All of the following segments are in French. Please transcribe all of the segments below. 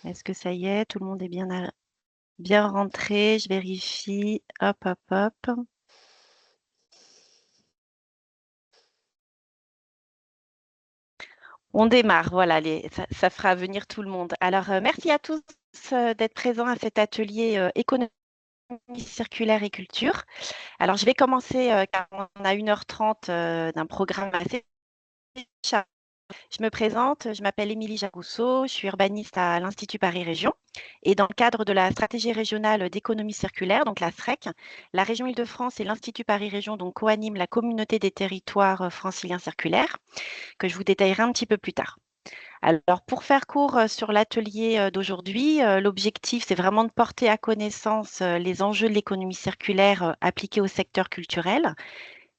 Est-ce que ça y est? Tout le monde est bien rentré? Je vérifie. Hop, hop, hop. On démarre, voilà, ça fera venir tout le monde. Alors, merci à tous d'être présents à cet atelier économie circulaire et culture. Alors, je vais commencer car on a 1h30 d'un programme assez chargé. Je me présente, je m'appelle Émilie Jagousseau, je suis urbaniste à l'Institut Paris Région. Et dans le cadre de la stratégie régionale d'économie circulaire, donc la SREC, la région Île-de-France et l'Institut Paris Région donc, co-animent la communauté des territoires franciliens circulaires, que je vous détaillerai un petit peu plus tard. Alors, pour faire court sur l'atelier d'aujourd'hui, l'objectif, c'est vraiment de porter à connaissance les enjeux de l'économie circulaire appliqués au secteur culturel.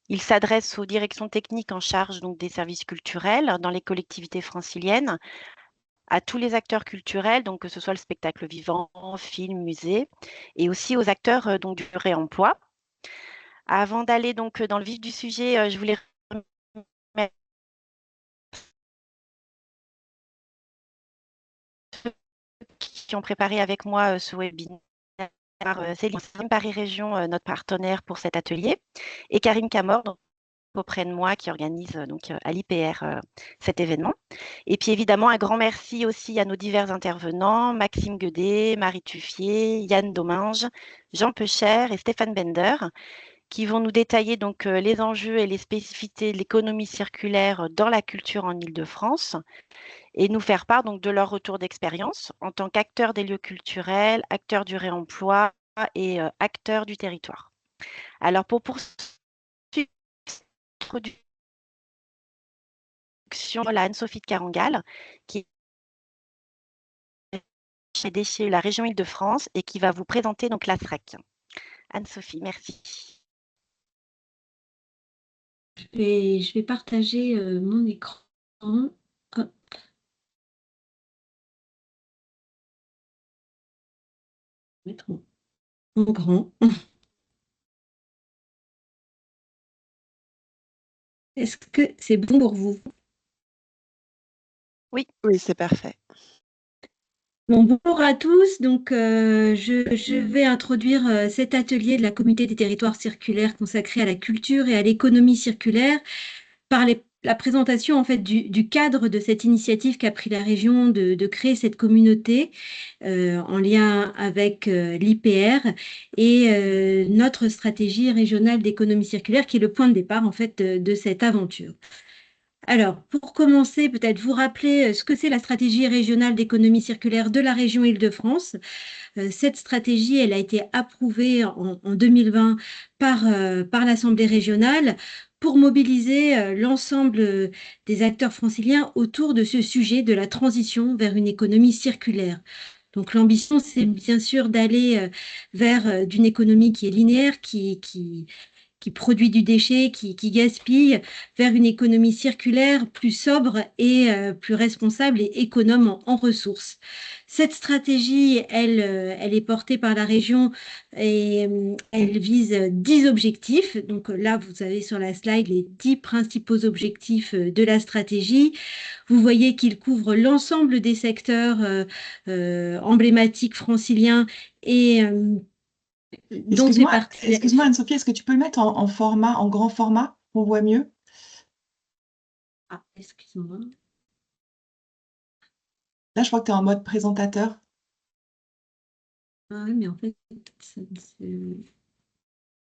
Il s'adresse aux directions techniques en charge donc, des services culturels dans les collectivités franciliennes, à tous les acteurs culturels, donc que ce soit le spectacle vivant, film, musée, et aussi aux acteurs donc, du réemploi. Avant d'aller donc dans le vif du sujet, je voulais remercier ceux qui ont préparé avec moi ce webinaire. Céline Paris Région, notre partenaire pour cet atelier, et Karine Camor, donc, auprès de moi, qui organise donc à l'IPR cet événement. Et puis évidemment, un grand merci aussi à nos divers intervenants, Maxime Guedet, Marie Tuffier, Yann Domingue, Jean Peuchère et Stéphane Bender, qui vont nous détailler donc les enjeux et les spécificités de l'économie circulaire dans la culture en Île-de-France et nous faire part donc de leur retour d'expérience en tant qu'acteurs des lieux culturels, acteurs du réemploi et acteurs du territoire. Alors pour poursuivre l'introduction, la Anne-Sophie de Carangal, qui est chez Déchets, la région Île-de-France et qui va vous présenter donc la SREC. Anne-Sophie, merci. Je vais partager mon écran. Hop, mettre en grand. Est-ce que c'est bon pour vous? Oui, Oui, c'est parfait. Bon, bonjour à tous. Donc, je vais introduire cet atelier de la Communauté des territoires circulaires consacré à la culture et à l'économie circulaire par la présentation en fait du cadre de cette initiative qu'a pris la région de créer cette communauté en lien avec l'IPR et notre stratégie régionale d'économie circulaire qui est le point de départ en fait de cette aventure. Alors, pour commencer, peut-être vous rappeler ce que c'est la stratégie régionale d'économie circulaire de la région Île-de-France. Cette stratégie, elle a été approuvée en 2020 par l'Assemblée régionale pour mobiliser l'ensemble des acteurs franciliens autour de ce sujet de la transition vers une économie circulaire. Donc l'ambition, c'est bien sûr d'aller vers d'une économie qui est linéaire, qui produit du déchet, qui gaspille, vers une économie circulaire plus sobre et plus responsable et économe en ressources. Cette stratégie, elle est portée par la région et elle vise 10 objectifs. Donc là, vous avez sur la slide les 10 principaux objectifs de la stratégie. Vous voyez qu'ils couvrent l'ensemble des secteurs emblématiques franciliens et dont fait Excuse-moi, partie. excuse-moi Anne-Sophie, est-ce que tu peux le mettre en format, en grand format? On voit mieux. Ah, excuse-moi. Là, je crois que tu es en mode présentateur. Ah oui, mais en fait, ça ne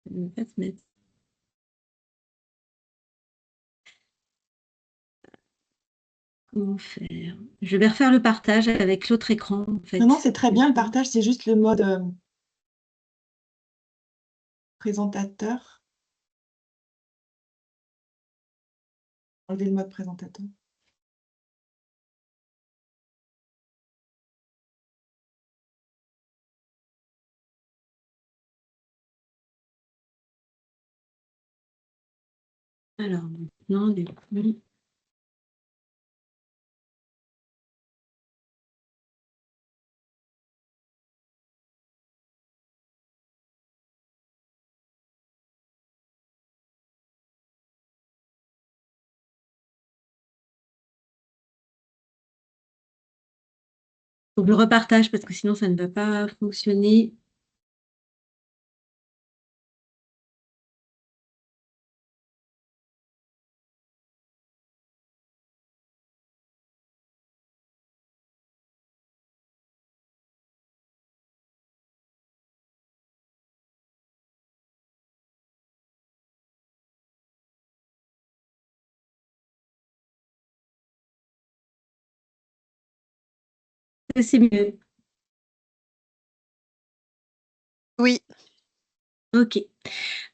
va pas se mettre. Comment faire? Je vais refaire le partage avec l'autre écran, en Non, non, fait. c'est très bien le partage, c'est juste le mode présentateur. Enlever le mode présentateur. Alors, maintenant, du coup, Donc, je le repartage parce que sinon, ça ne va pas fonctionner. C'est mieux. Oui, OK.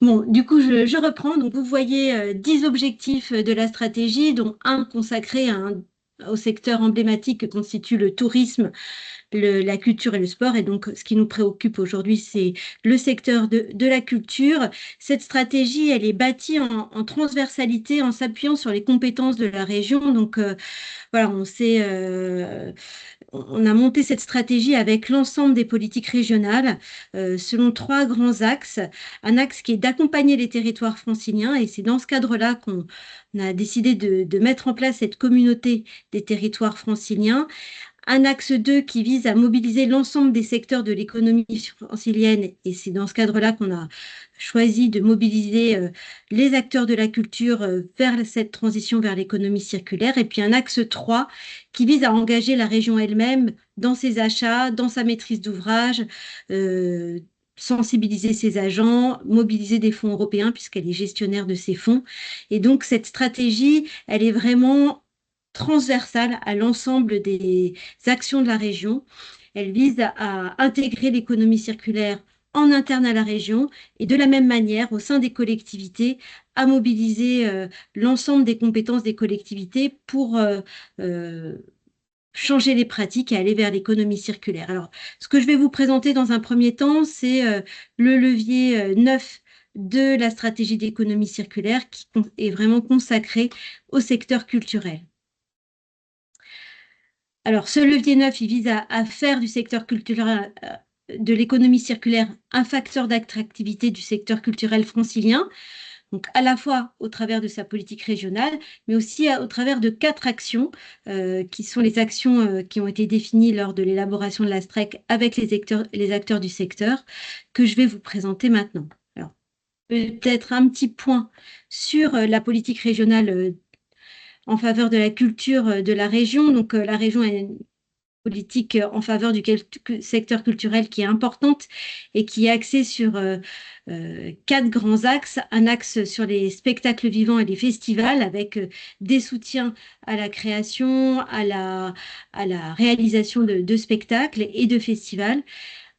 Bon, du coup, je reprends. Donc, vous voyez 10 objectifs de la stratégie, dont un consacré au secteur emblématique que constitue le tourisme, la culture et le sport. Et donc, ce qui nous préoccupe aujourd'hui, c'est le secteur de la culture. Cette stratégie, elle est bâtie en transversalité, en s'appuyant sur les compétences de la région. Donc, voilà, on a monté cette stratégie avec l'ensemble des politiques régionales selon trois grands axes. Un axe qui est d'accompagner les territoires franciliens, et c'est dans ce cadre-là qu'on a décidé de mettre en place cette communauté des territoires franciliens. Un axe 2 qui vise à mobiliser l'ensemble des secteurs de l'économie francilienne, et c'est dans ce cadre-là qu'on a choisi de mobiliser les acteurs de la culture vers cette transition vers l'économie circulaire. Et puis un axe 3 qui vise à engager la région elle-même dans ses achats, dans sa maîtrise d'ouvrage, euh, sensibiliser ses agents, mobiliser des fonds européens puisqu'elle est gestionnaire de ces fonds. Et donc cette stratégie, elle est vraiment transversale à l'ensemble des actions de la région. Elle vise à intégrer l'économie circulaire en interne à la région et de la même manière au sein des collectivités à mobiliser l'ensemble des compétences des collectivités pour euh, changer les pratiques et aller vers l'économie circulaire. Alors, ce que je vais vous présenter dans un premier temps, c'est le levier 9 de la stratégie d'économie circulaire qui est vraiment consacré au secteur culturel. Alors, ce levier 9, il vise à faire du secteur culturel, de l'économie circulaire, un facteur d'attractivité du secteur culturel francilien, donc à la fois au travers de sa politique régionale, mais aussi au travers de 4 actions, qui sont les actions qui ont été définies lors de l'élaboration de la STREC avec les acteurs du secteur, que je vais vous présenter maintenant. Alors, peut-être un petit point sur la politique régionale en faveur de la culture de la région. Donc, la région est politique en faveur du secteur culturel qui est importante et qui est axée sur 4 grands axes. Un axe sur les spectacles vivants et les festivals avec des soutiens à la création, à la réalisation de spectacles et de festivals.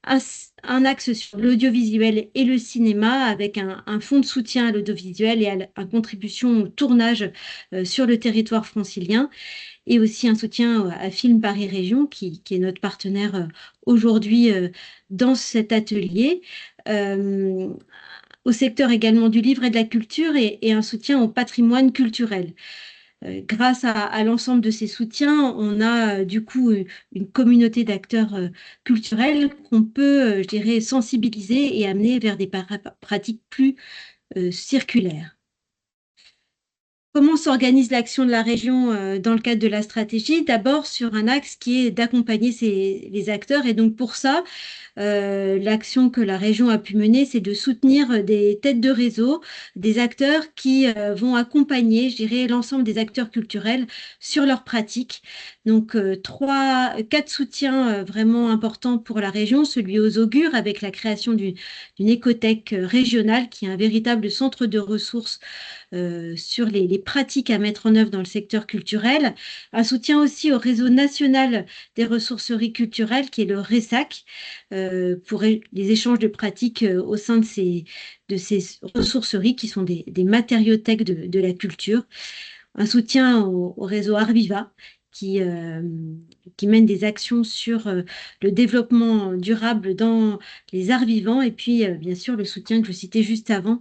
Un, un axe sur l'audiovisuel et le cinéma avec un fonds de soutien à l'audiovisuel et à la contribution au tournage sur le territoire francilien, et aussi un soutien à Film Paris Région, qui est notre partenaire aujourd'hui dans cet atelier, euh, au secteur également du livre et de la culture, et un soutien au patrimoine culturel. Grâce à l'ensemble de ces soutiens, on a du coup une communauté d'acteurs culturels qu'on peut, je dirais, sensibiliser et amener vers des pratiques plus circulaires. Comment s'organise l'action de la région dans le cadre de la stratégie? D'abord sur un axe qui est d'accompagner les acteurs. Et donc pour ça, l'action que la région a pu mener, c'est de soutenir des têtes de réseau, des acteurs qui vont accompagner, je dirais, l'ensemble des acteurs culturels sur leurs pratiques. Donc, quatre soutiens vraiment importants pour la région, celui aux augures avec la création d'une écothèque régionale qui est un véritable centre de ressources sur les pratiques à mettre en œuvre dans le secteur culturel. Un soutien aussi au réseau national des ressourceries culturelles qui est le RESAC, pour les échanges de pratiques au sein de ces ressourceries qui sont des matériothèques de la culture. Un soutien au réseau Arviva qui mène des actions sur le développement durable dans les arts vivants, et puis bien sûr le soutien que je citais juste avant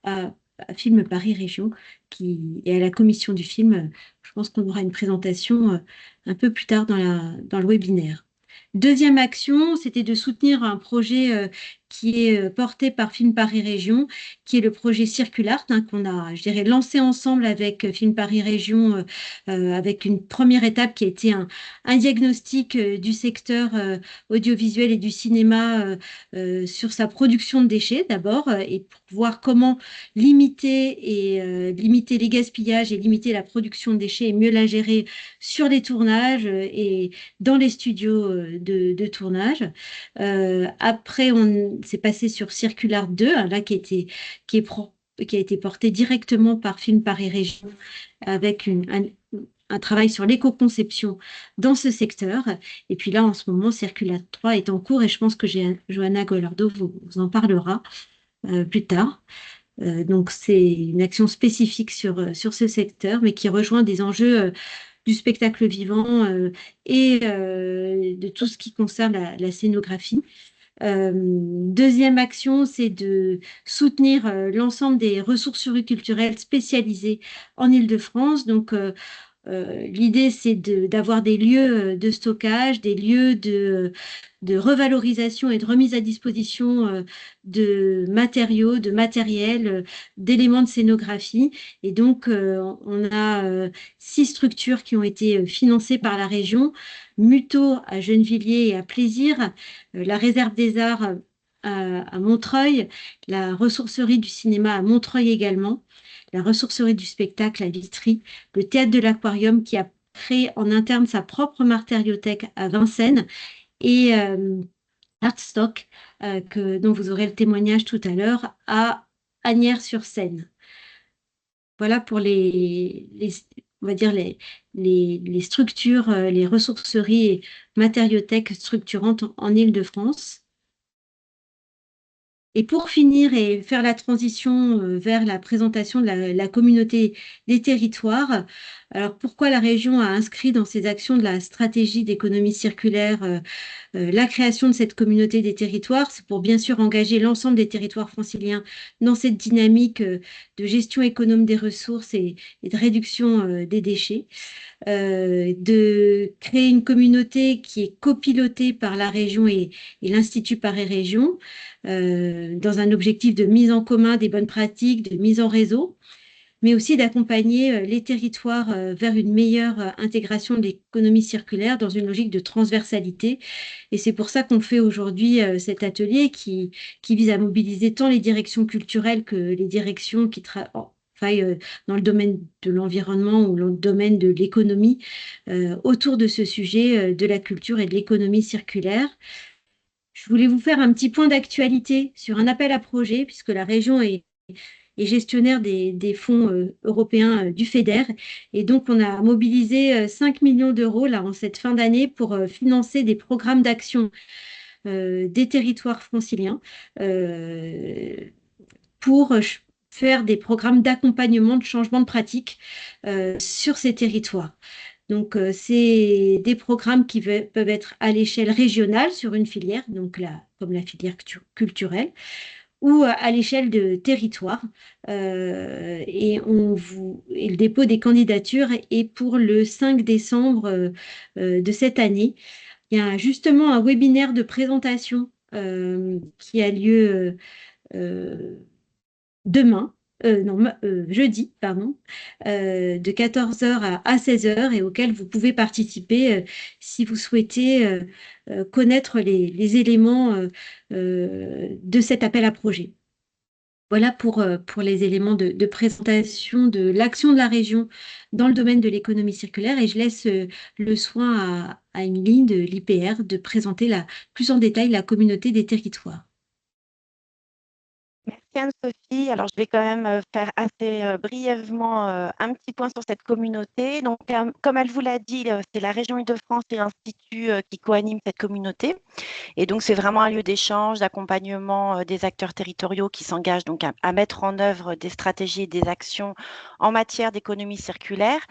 à Film Paris Région et à la commission du film. Je pense qu'on aura une présentation un peu plus tard dans le webinaire. Deuxième action, c'était de soutenir un projet qui est porté par Film Paris Région, qui est le projet Circulart, hein, qu'on a, je dirais, lancé ensemble avec Film Paris Région, avec une première étape qui a été un diagnostic du secteur audiovisuel et du cinéma sur sa production de déchets d'abord, et pour voir comment limiter les gaspillages et limiter la production de déchets et mieux la gérer sur les tournages et dans les studios de tournage. Après, on s'est passé sur Circular 2, hein, là qui est pro- qui a été porté directement par Film Paris Région avec un travail sur l'éco-conception dans ce secteur. Et puis là, en ce moment, Circular 3 est en cours et je pense que Johanna Golardo vous en parlera plus tard. Donc, c'est une action spécifique sur ce secteur, mais qui rejoint des enjeux du spectacle vivant et de tout ce qui concerne la scénographie. Deuxième action, c'est de soutenir l'ensemble des ressources culturelles spécialisées en Île-de-France. Donc, l'idée, c'est d'avoir des lieux de stockage, des lieux de revalorisation et de remise à disposition de matériaux, de matériel, d'éléments de scénographie. Et donc, on a 6 structures qui ont été financées par la région, Muto à Gennevilliers et à Plaisir, la Réserve des Arts à Montreuil, la ressourcerie du cinéma à Montreuil également, la ressourcerie du spectacle à Vitry, le théâtre de l'Aquarium qui a créé en interne sa propre matériothèque à Vincennes et Artstock, dont vous aurez le témoignage tout à l'heure, à Asnières-sur-Seine. Voilà pour on va dire les structures, les ressourceries et matériothèques structurantes en Île-de-France. Et pour finir et faire la transition vers la présentation de la communauté des territoires, alors pourquoi la région a inscrit dans ses actions de la stratégie d'économie circulaire la création de cette communauté des territoires? C'est pour bien sûr engager l'ensemble des territoires franciliens dans cette dynamique de gestion économe des ressources et de réduction des déchets. De créer une communauté qui est copilotée par la région et l'Institut Paris Région, dans un objectif de mise en commun des bonnes pratiques, de mise en réseau, mais aussi d'accompagner les territoires vers une meilleure intégration de l'économie circulaire dans une logique de transversalité. Et c'est pour ça qu'on fait aujourd'hui cet atelier qui vise à mobiliser tant les directions culturelles que les directions qui travaillent dans le domaine de l'environnement ou le domaine de l'économie autour de ce sujet de la culture et de l'économie circulaire. Je voulais vous faire un petit point d'actualité sur un appel à projet, puisque la région est gestionnaire des fonds européens du FEDER. Et donc, on a mobilisé 5 millions d'euros là, en cette fin d'année pour financer des programmes d'action des territoires franciliens pour faire des programmes d'accompagnement de changement de pratique sur ces territoires. Donc, c'est des programmes qui peuvent être à l'échelle régionale sur une filière, donc comme la filière culturelle, ou à l'échelle de territoire. Et le dépôt des candidatures est pour le 5 décembre de cette année. Il y a justement un webinaire de présentation qui a lieu demain, non, jeudi, pardon, de 14 heures à 16 heures et auquel vous pouvez participer si vous souhaitez connaître les éléments de cet appel à projet. Voilà pour les éléments de présentation de l'action de la région dans le domaine de l'économie circulaire et je laisse le soin à Émilie de l'IPR de présenter plus en détail la communauté des territoires. Merci Anne-Sophie. Alors, je vais quand même faire assez brièvement un petit point sur cette communauté. Donc, comme elle vous l'a dit, c'est la région Île-de-France et l'Institut qui co-animent cette communauté. Et donc, c'est vraiment un lieu d'échange, d'accompagnement des acteurs territoriaux qui s'engagent donc à mettre en œuvre des stratégies et des actions en matière d'économie circulaire,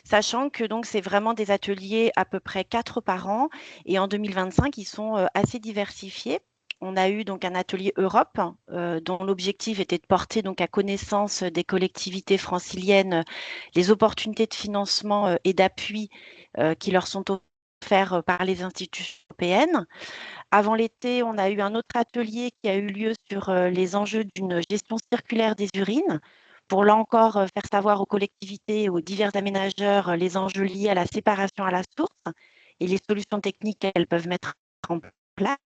sachant que donc c'est vraiment des ateliers à peu près 4 par an. Et en 2025, ils sont assez diversifiés. On a eu donc un atelier Europe dont l'objectif était de porter donc à connaissance des collectivités franciliennes les opportunités de financement et d'appui qui leur sont offerts par les institutions européenne. Avant l'été, on a eu un autre atelier qui a eu lieu sur les enjeux d'une gestion circulaire des urines, pour là encore faire savoir aux collectivités et aux divers aménageurs les enjeux liés à la séparation à la source et les solutions techniques qu'elles peuvent mettre en place.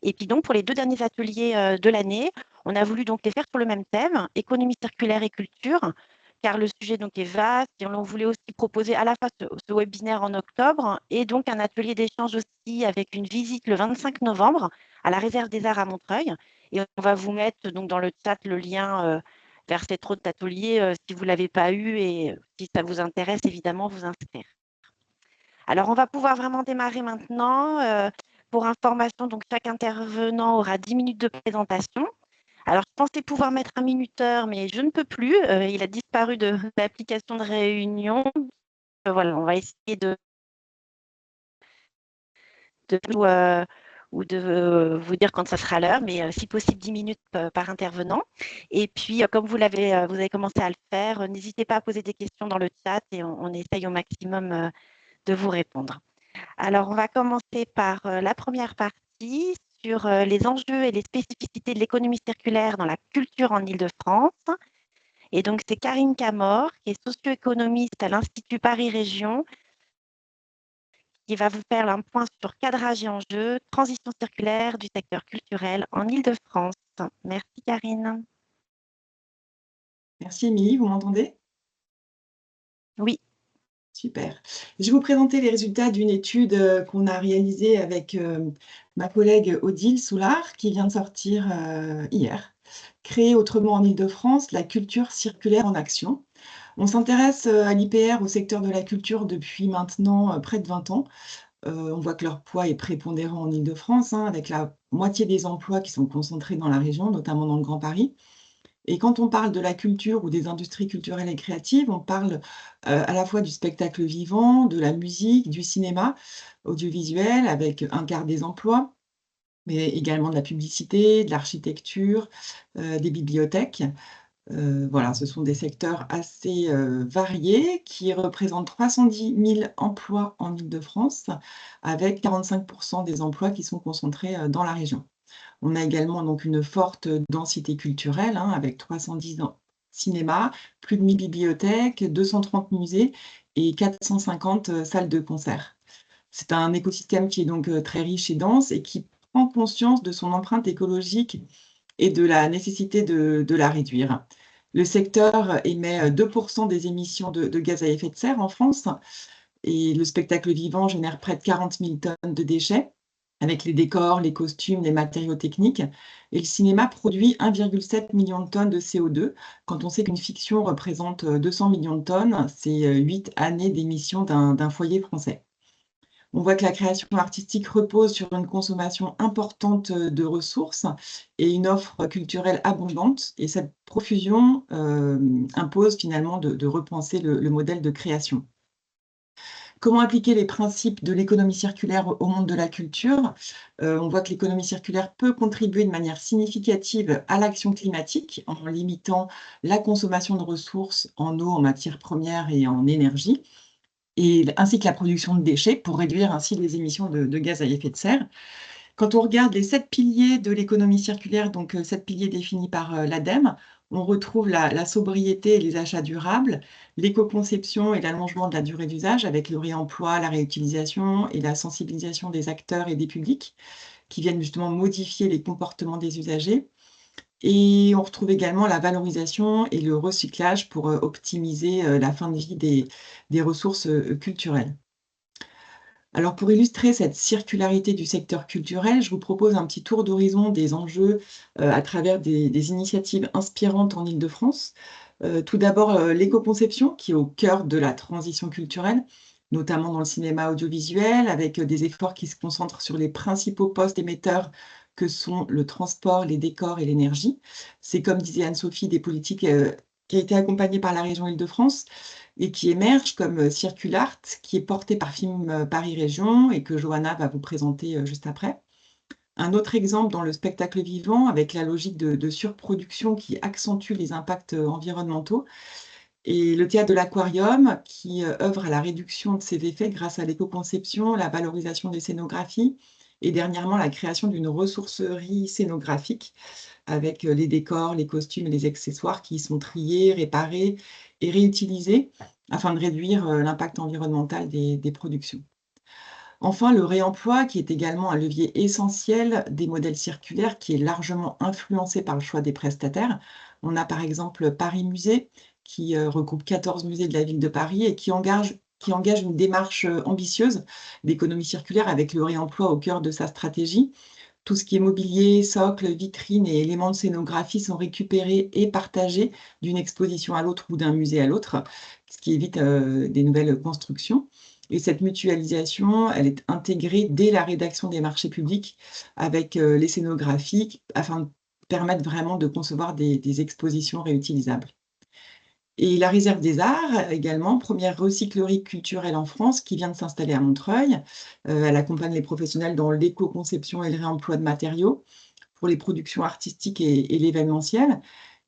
Et puis donc, pour les 2 derniers ateliers de l'année, on a voulu donc les faire sur le même thème, économie circulaire et culture, car le sujet donc est vaste et on voulait aussi proposer à la fois ce webinaire en octobre et donc un atelier d'échange aussi avec une visite le 25 novembre à la Réserve des Arts à Montreuil. Et on va vous mettre donc dans le chat le lien vers cet autre atelier si vous ne l'avez pas eu et si ça vous intéresse, évidemment, vous inscrire. Alors, on va pouvoir vraiment démarrer maintenant. Pour information, donc chaque intervenant aura 10 minutes de présentation. Alors, je pensais pouvoir mettre un minuteur, mais je ne peux plus. Il a disparu de l'application de réunion. Voilà, on va essayer ou de vous dire quand ça sera l'heure, mais si possible 10 minutes par intervenant. Et puis, comme vous avez commencé à le faire, n'hésitez pas à poser des questions dans le chat et on essaye au maximum de vous répondre. Alors, on va commencer par la première partie sur les enjeux et les spécificités de l'économie circulaire dans la culture en Île-de-France. Et donc, c'est Karine Camor, qui est socio-économiste à l'Institut Paris Région, qui va vous faire un point sur cadrage et enjeux, transition circulaire du secteur culturel en Île-de-France. Merci, Karine. Merci Émilie, vous m'entendez? Oui. Super. Je vais vous présenter les résultats d'une étude qu'on a réalisée avec ma collègue Odile Soulard, qui vient de sortir hier. Créer autrement en Île-de-France, la culture circulaire en action. On s'intéresse à l'IPR, au secteur de la culture, depuis maintenant près de 20 ans. On voit que leur poids est prépondérant en Île-de-France, avec la moitié des emplois qui sont concentrés dans la région, notamment dans le Grand Paris. Et quand on parle de la culture ou des industries culturelles et créatives, on parle à la fois du spectacle vivant, de la musique, du cinéma audiovisuel, avec un quart des emplois, mais également de la publicité, de l'architecture, des bibliothèques. Voilà, ce sont des secteurs assez variés qui représentent 310 000 emplois en Île-de-France, avec 45% des emplois qui sont concentrés dans la région. On a également donc une forte densité culturelle, avec 310 cinémas, plus de 1000 bibliothèques, 230 musées et 450 salles de concert. C'est un écosystème qui est donc très riche et dense et qui prend conscience de son empreinte écologique et de la nécessité de la réduire. Le secteur émet 2% des émissions de gaz à effet de serre en France et le spectacle vivant génère près de 40 000 tonnes de déchets, avec les décors, les costumes, les matériaux techniques. Et le cinéma produit 1,7 million de tonnes de CO2. Quand on sait qu'une fiction représente 200 millions de tonnes, c'est 8 années d'émissions d'un foyer français. On voit que la création artistique repose sur une consommation importante de ressources et une offre culturelle abondante. Et cette profusion impose finalement de repenser le modèle de création. Comment appliquer les principes de l'économie circulaire au monde de la culture? On voit que l'économie circulaire peut contribuer de manière significative à l'action climatique en limitant la consommation de ressources en eau, en matières premières et en énergie, ainsi que la production de déchets pour réduire ainsi les émissions de gaz à effet de serre. Quand on regarde les 7 piliers de l'économie circulaire, donc 7 piliers définis par l'ADEME, on retrouve la sobriété et les achats durables, l'éco-conception et l'allongement de la durée d'usage avec le réemploi, la réutilisation et la sensibilisation des acteurs et des publics qui viennent justement modifier les comportements des usagers. Et on retrouve également la valorisation et le recyclage pour optimiser la fin de vie des ressources culturelles. Alors, pour illustrer cette circularité du secteur culturel, je vous propose un petit tour d'horizon des enjeux à travers des initiatives inspirantes en Île-de-France. Tout d'abord, l'éco-conception, qui est au cœur de la transition culturelle, notamment dans le cinéma audiovisuel, avec des efforts qui se concentrent sur les principaux postes émetteurs que sont le transport, les décors et l'énergie. C'est, comme disait Anne-Sophie, des politiques qui ont été accompagnées par la région Île-de-France et qui émerge comme Circulart, qui est porté par Film Paris Région et que Johanna va vous présenter juste après. Un autre exemple dans le spectacle vivant, avec la logique de surproduction qui accentue les impacts environnementaux. Et le théâtre de l'Aquarium, qui œuvre à la réduction de ces effets grâce à l'éco-conception, la valorisation des scénographies et dernièrement la création d'une ressourcerie scénographique avec les décors, les costumes et les accessoires qui sont triés, réparés et réutilisés afin de réduire l'impact environnemental des productions. Enfin, le réemploi, qui est également un levier essentiel des modèles circulaires, qui est largement influencé par le choix des prestataires. On a par exemple Paris Musée, qui regroupe 14 musées de la ville de Paris et qui engage une démarche ambitieuse d'économie circulaire avec le réemploi au cœur de sa stratégie. Tout ce qui est mobilier, socle, vitrine et éléments de scénographie sont récupérés et partagés d'une exposition à l'autre ou d'un musée à l'autre, ce qui évite des nouvelles constructions. Et cette mutualisation, elle est intégrée dès la rédaction des marchés publics avec les scénographies afin de permettre vraiment de concevoir des expositions réutilisables. Et la Réserve des Arts, également, première recyclerie culturelle en France qui vient de s'installer à Montreuil. Elle accompagne les professionnels dans l'éco-conception et le réemploi de matériaux pour les productions artistiques et l'événementiel.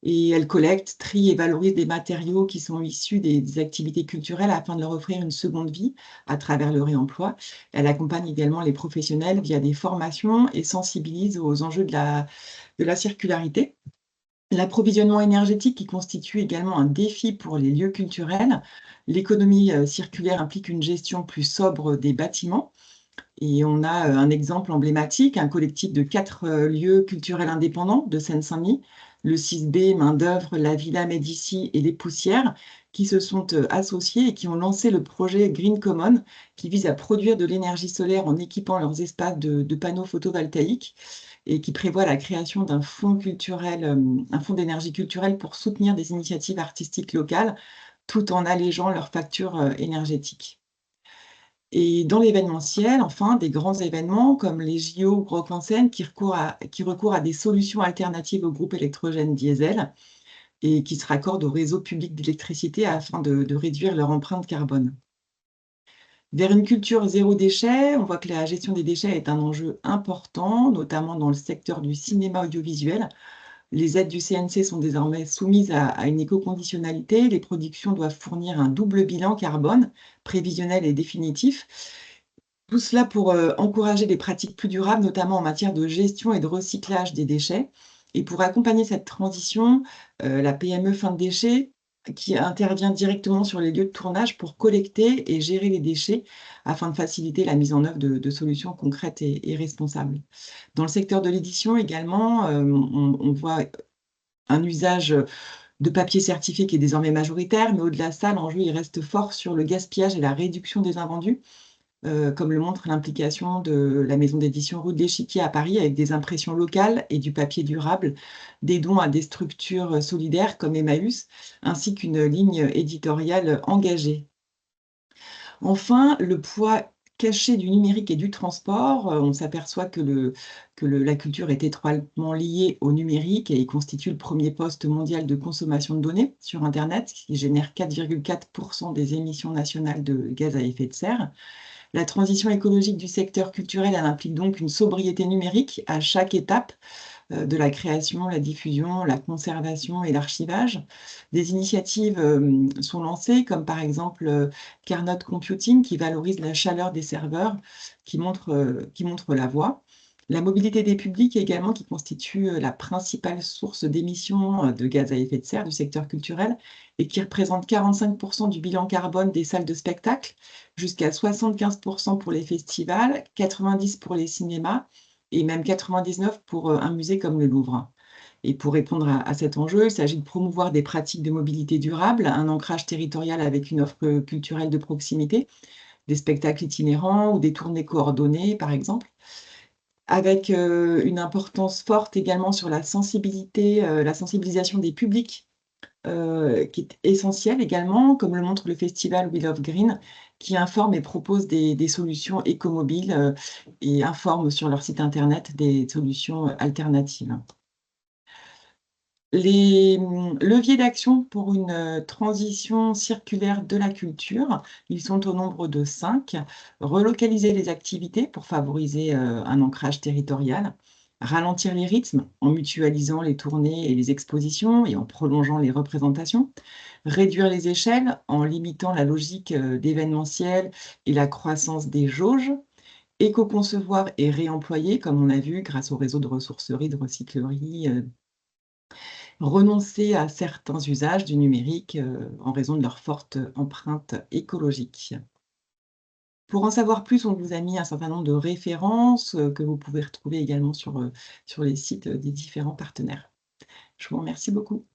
Et elle collecte, trie et valorise des matériaux qui sont issus des activités culturelles afin de leur offrir une seconde vie à travers le réemploi. Elle accompagne également les professionnels via des formations et sensibilise aux enjeux de la circularité. L'approvisionnement énergétique qui constitue également un défi pour les lieux culturels. L'économie circulaire implique une gestion plus sobre des bâtiments. Et on a un exemple emblématique, un collectif de 4 lieux culturels indépendants de Seine-Saint-Denis, le 6B, Main-d'œuvre, la Villa Médicis et les Poussières, qui se sont associés et qui ont lancé le projet Green Common, qui vise à produire de l'énergie solaire en équipant leurs espaces de panneaux photovoltaïques et qui prévoit la création d'un fonds culturel, un fonds d'énergie culturelle pour soutenir des initiatives artistiques locales, tout en allégeant leurs factures énergétiques. Et dans l'événementiel, enfin, des grands événements comme les JO ou Rock en scène qui recourent à des solutions alternatives au groupe électrogène diesel et qui se raccordent au réseau public d'électricité afin de réduire leur empreinte carbone. Vers une culture zéro déchet, on voit que la gestion des déchets est un enjeu important, notamment dans le secteur du cinéma audiovisuel. Les aides du CNC sont désormais soumises à une éco-conditionnalité. Les productions doivent fournir un double bilan carbone, prévisionnel et définitif. Tout cela pour encourager des pratiques plus durables, notamment en matière de gestion et de recyclage des déchets. Et pour accompagner cette transition, la PME Fin de Déchets, qui intervient directement sur les lieux de tournage pour collecter et gérer les déchets afin de faciliter la mise en œuvre de solutions concrètes et responsables. Dans le secteur de l'édition également, on voit un usage de papier certifié qui est désormais majoritaire, mais au-delà de ça, l'enjeu il reste fort sur le gaspillage et la réduction des invendus, comme le montre l'implication de la maison d'édition Rue de l'Échiquier à Paris avec des impressions locales et du papier durable, des dons à des structures solidaires comme Emmaüs, ainsi qu'une ligne éditoriale engagée. Enfin, le poids caché du numérique et du transport, on s'aperçoit que la culture est étroitement liée au numérique et il constitue le premier poste mondial de consommation de données sur Internet, qui génère 4,4% des émissions nationales de gaz à effet de serre. La transition écologique du secteur culturel, elle implique donc une sobriété numérique à chaque étape de la création, la diffusion, la conservation et l'archivage. Des initiatives sont lancées, comme par exemple Carnot Computing, qui valorise la chaleur des serveurs, qui montre la voie. La mobilité des publics également, qui constitue la principale source d'émissions de gaz à effet de serre du secteur culturel et qui représente 45% du bilan carbone des salles de spectacle, jusqu'à 75% pour les festivals, 90% pour les cinémas et même 99% pour un musée comme le Louvre. Et pour répondre à cet enjeu, il s'agit de promouvoir des pratiques de mobilité durable, un ancrage territorial avec une offre culturelle de proximité, des spectacles itinérants ou des tournées coordonnées, par exemple, avec une importance forte également sur la sensibilisation des publics, qui est essentielle également, comme le montre le festival We Love Green, qui informe et propose des solutions écomobiles et informe sur leur site internet des solutions alternatives. Les leviers d'action pour une transition circulaire de la culture, ils sont au nombre de 5. Relocaliser les activités pour favoriser un ancrage territorial. ralentir les rythmes en mutualisant les tournées et les expositions et en prolongeant les représentations, réduire les échelles en limitant la logique d'événementiel et la croissance des jauges, éco-concevoir et réemployer, comme on a vu, grâce au réseau de ressourceries, de recycleries, renoncer à certains usages du numérique en raison de leur forte empreinte écologique. Pour en savoir plus, on vous a mis un certain nombre de références que vous pouvez retrouver également sur les sites des différents partenaires. Je vous remercie beaucoup.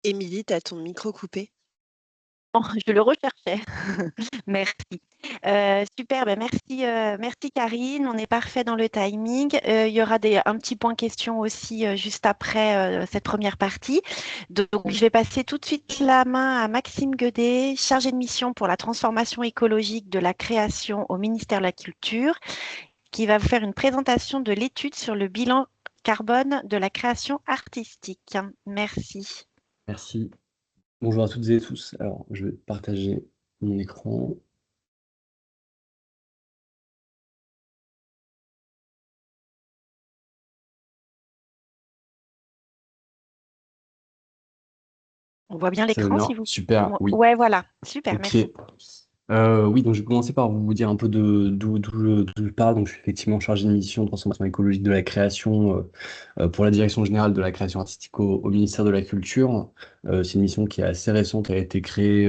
Émilie, tu as ton micro coupé. Oh, je le recherchais. Merci. Super, merci, merci Karine. On est parfait dans le timing. Il y aura un petit point question aussi juste après cette première partie. Donc, je vais passer tout de suite la main à Maxime Guedet, chargé de mission pour la transformation écologique de la création au ministère de la Culture, qui va vous faire une présentation de l'étude sur le bilan carbone de la création artistique. Merci. Merci. Bonjour à toutes et tous. Alors, je vais partager mon écran. On voit bien Ça va l'écran bien? si vous... Super, oui. Ouais, voilà. Super, Ok. merci. Oui, donc je vais commencer par vous dire un peu d'où je pars. Donc, je suis effectivement chargé de mission de transformation écologique de la création pour la direction générale de la création artistique au ministère de la Culture. C'est une mission qui est assez récente. Elle a été créée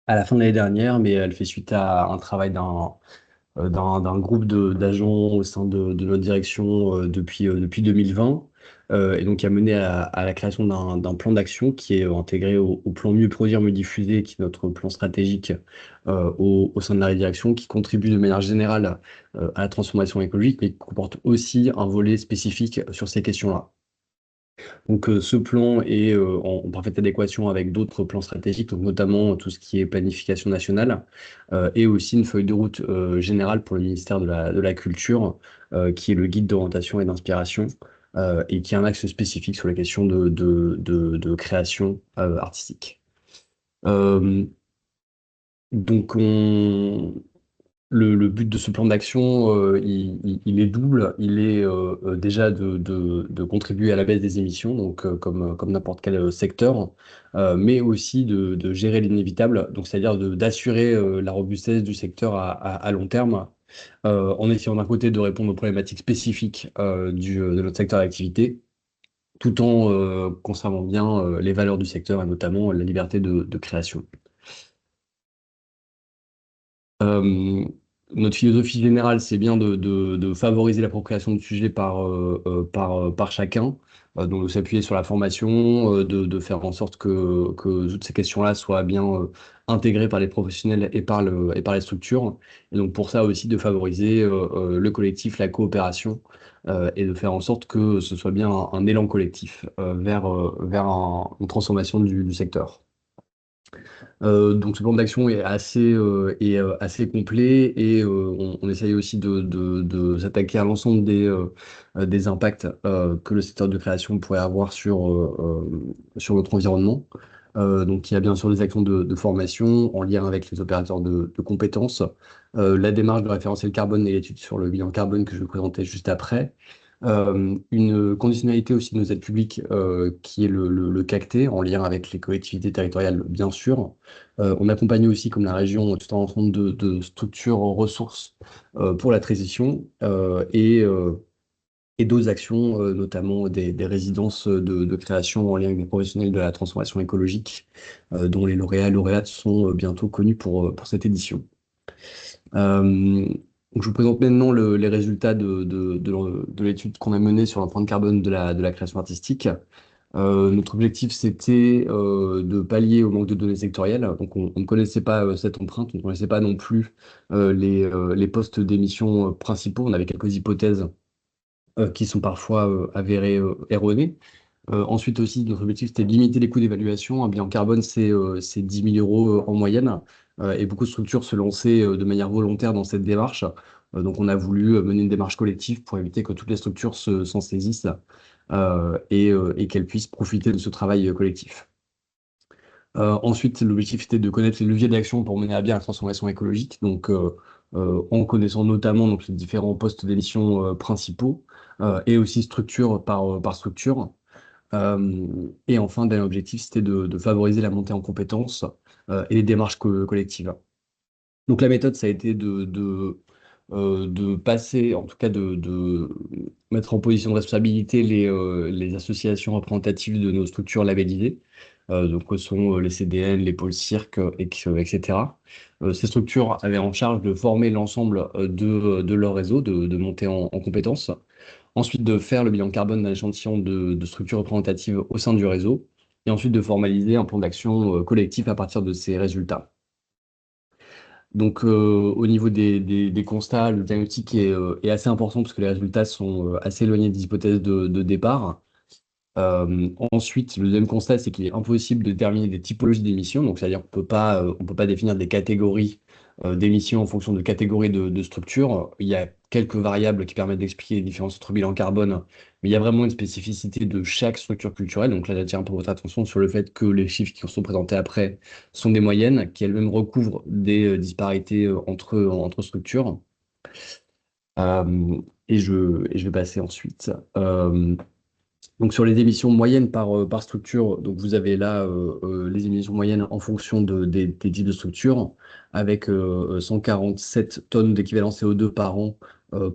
à la fin de l'année dernière, mais elle fait suite à un travail d'un groupe d'agents au sein de notre direction depuis 2020, et donc qui a mené à la création d'un plan d'action qui est intégré au plan Mieux produire, mieux diffuser, qui est notre plan stratégique au sein de la direction, qui contribue de manière générale à la transformation écologique, mais qui comporte aussi un volet spécifique sur ces questions-là. Donc ce plan est en parfaite adéquation avec d'autres plans stratégiques, donc notamment tout ce qui est planification nationale, et aussi une feuille de route générale pour le ministère de la Culture, qui est le guide d'orientation et d'inspiration, et qui a un axe spécifique sur les questions de création artistique. Donc le but de ce plan d'action, il est double. Il est déjà de contribuer à la baisse des émissions, donc comme n'importe quel secteur, mais aussi de gérer l'inévitable, donc c'est-à-dire d'assurer la robustesse du secteur à long terme, en essayant d'un côté de répondre aux problématiques spécifiques de notre secteur d'activité, tout en conservant bien les valeurs du secteur et notamment la liberté de création. Euh, Notre philosophie générale, c'est bien de favoriser l'appropriation du sujet par chacun, donc de s'appuyer sur la formation, de faire en sorte que toutes ces questions-là soient bien intégrées par les professionnels et par les structures. Et donc pour ça aussi, de favoriser le collectif, la coopération, et de faire en sorte que ce soit bien un élan collectif vers une transformation du secteur. Donc ce plan d'action est assez complet et on essaye aussi de s'attaquer à l'ensemble des impacts que le secteur de création pourrait avoir sur notre environnement. Donc il y a bien sûr des actions de formation en lien avec les opérateurs de compétences, la démarche de référentiel carbone et l'étude sur le bilan carbone que je vais vous présenter juste après. Une conditionnalité aussi de nos aides publiques qui est le CACT en lien avec les collectivités territoriales, bien sûr. On accompagne aussi, comme la région, tout un ensemble de structures ressources pour la transition et d'autres actions, notamment des résidences de création en lien avec des professionnels de la transformation écologique, dont les lauréates sont bientôt connus pour cette édition. Donc je vous présente maintenant les résultats de l'étude qu'on a menée sur l'empreinte carbone de la création artistique. Notre objectif, c'était de pallier au manque de données sectorielles. Donc, on ne connaissait pas cette empreinte, on ne connaissait pas non plus les postes d'émission principaux. On avait quelques hypothèses qui sont parfois avérées erronées. Ensuite aussi, notre objectif, c'était de limiter les coûts d'évaluation. Un bilan carbone, c'est 10 000 euros en moyenne. Et beaucoup de structures se lançaient de manière volontaire dans cette démarche. Donc, on a voulu mener une démarche collective pour éviter que toutes les structures s'en saisissent et qu'elles puissent profiter de ce travail collectif. Ensuite, l'objectif était de connaître les leviers d'action pour mener à bien la transformation écologique, donc en connaissant notamment donc, les différents postes d'émission principaux et aussi structure par structure. Et enfin, dernier objectif, c'était de favoriser la montée en compétences et les démarches collectives. Donc la méthode, ça a été de passer, en tout cas de mettre en position de responsabilité les associations représentatives de nos structures labellisées, donc ce sont les CDN, les pôles cirque, etc. Ces structures avaient en charge de former l'ensemble de leur réseau, de monter en compétences. Ensuite, de faire le bilan carbone d'un échantillon de structures représentatives au sein du réseau. Et ensuite, de formaliser un plan d'action collectif à partir de ces résultats. Donc, au niveau des constats, le diagnostic est assez important parce que les résultats sont assez éloignés des hypothèses de départ. Ensuite, le deuxième constat, c'est qu'il est impossible de déterminer des typologies d'émissions. Donc, c'est-à-dire qu'on on peut pas définir des catégories d'émissions en fonction de catégories de structures. Il y a quelques variables qui permettent d'expliquer les différences entre bilan carbone, mais il y a vraiment une spécificité de chaque structure culturelle. Donc là, j'attire un peu votre attention sur le fait que les chiffres qui sont présentés après sont des moyennes, qui elles-mêmes recouvrent des disparités entre structures. Et je vais passer ensuite. Donc sur les émissions moyennes par structure, donc vous avez là les émissions moyennes en fonction des types de structures, avec 147 tonnes d'équivalent CO2 par an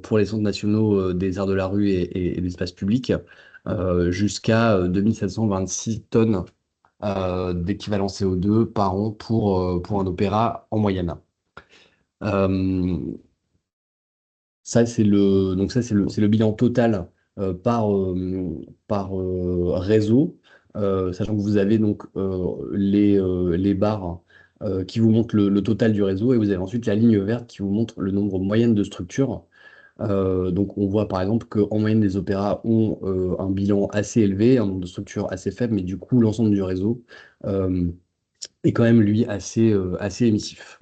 pour les centres nationaux des aires de la rue et l'espace public, jusqu'à 2726 tonnes d'équivalent CO2 par an pour un opéra en moyenne. Ça, c'est le bilan total par réseau, sachant que vous avez donc les barres qui vous montrent le total du réseau et vous avez ensuite la ligne verte qui vous montre le nombre moyen de structures. Donc on voit par exemple qu'en moyenne les opéras ont un bilan assez élevé, un nombre de structures assez faible, mais du coup l'ensemble du réseau euh, est quand même lui assez émissif.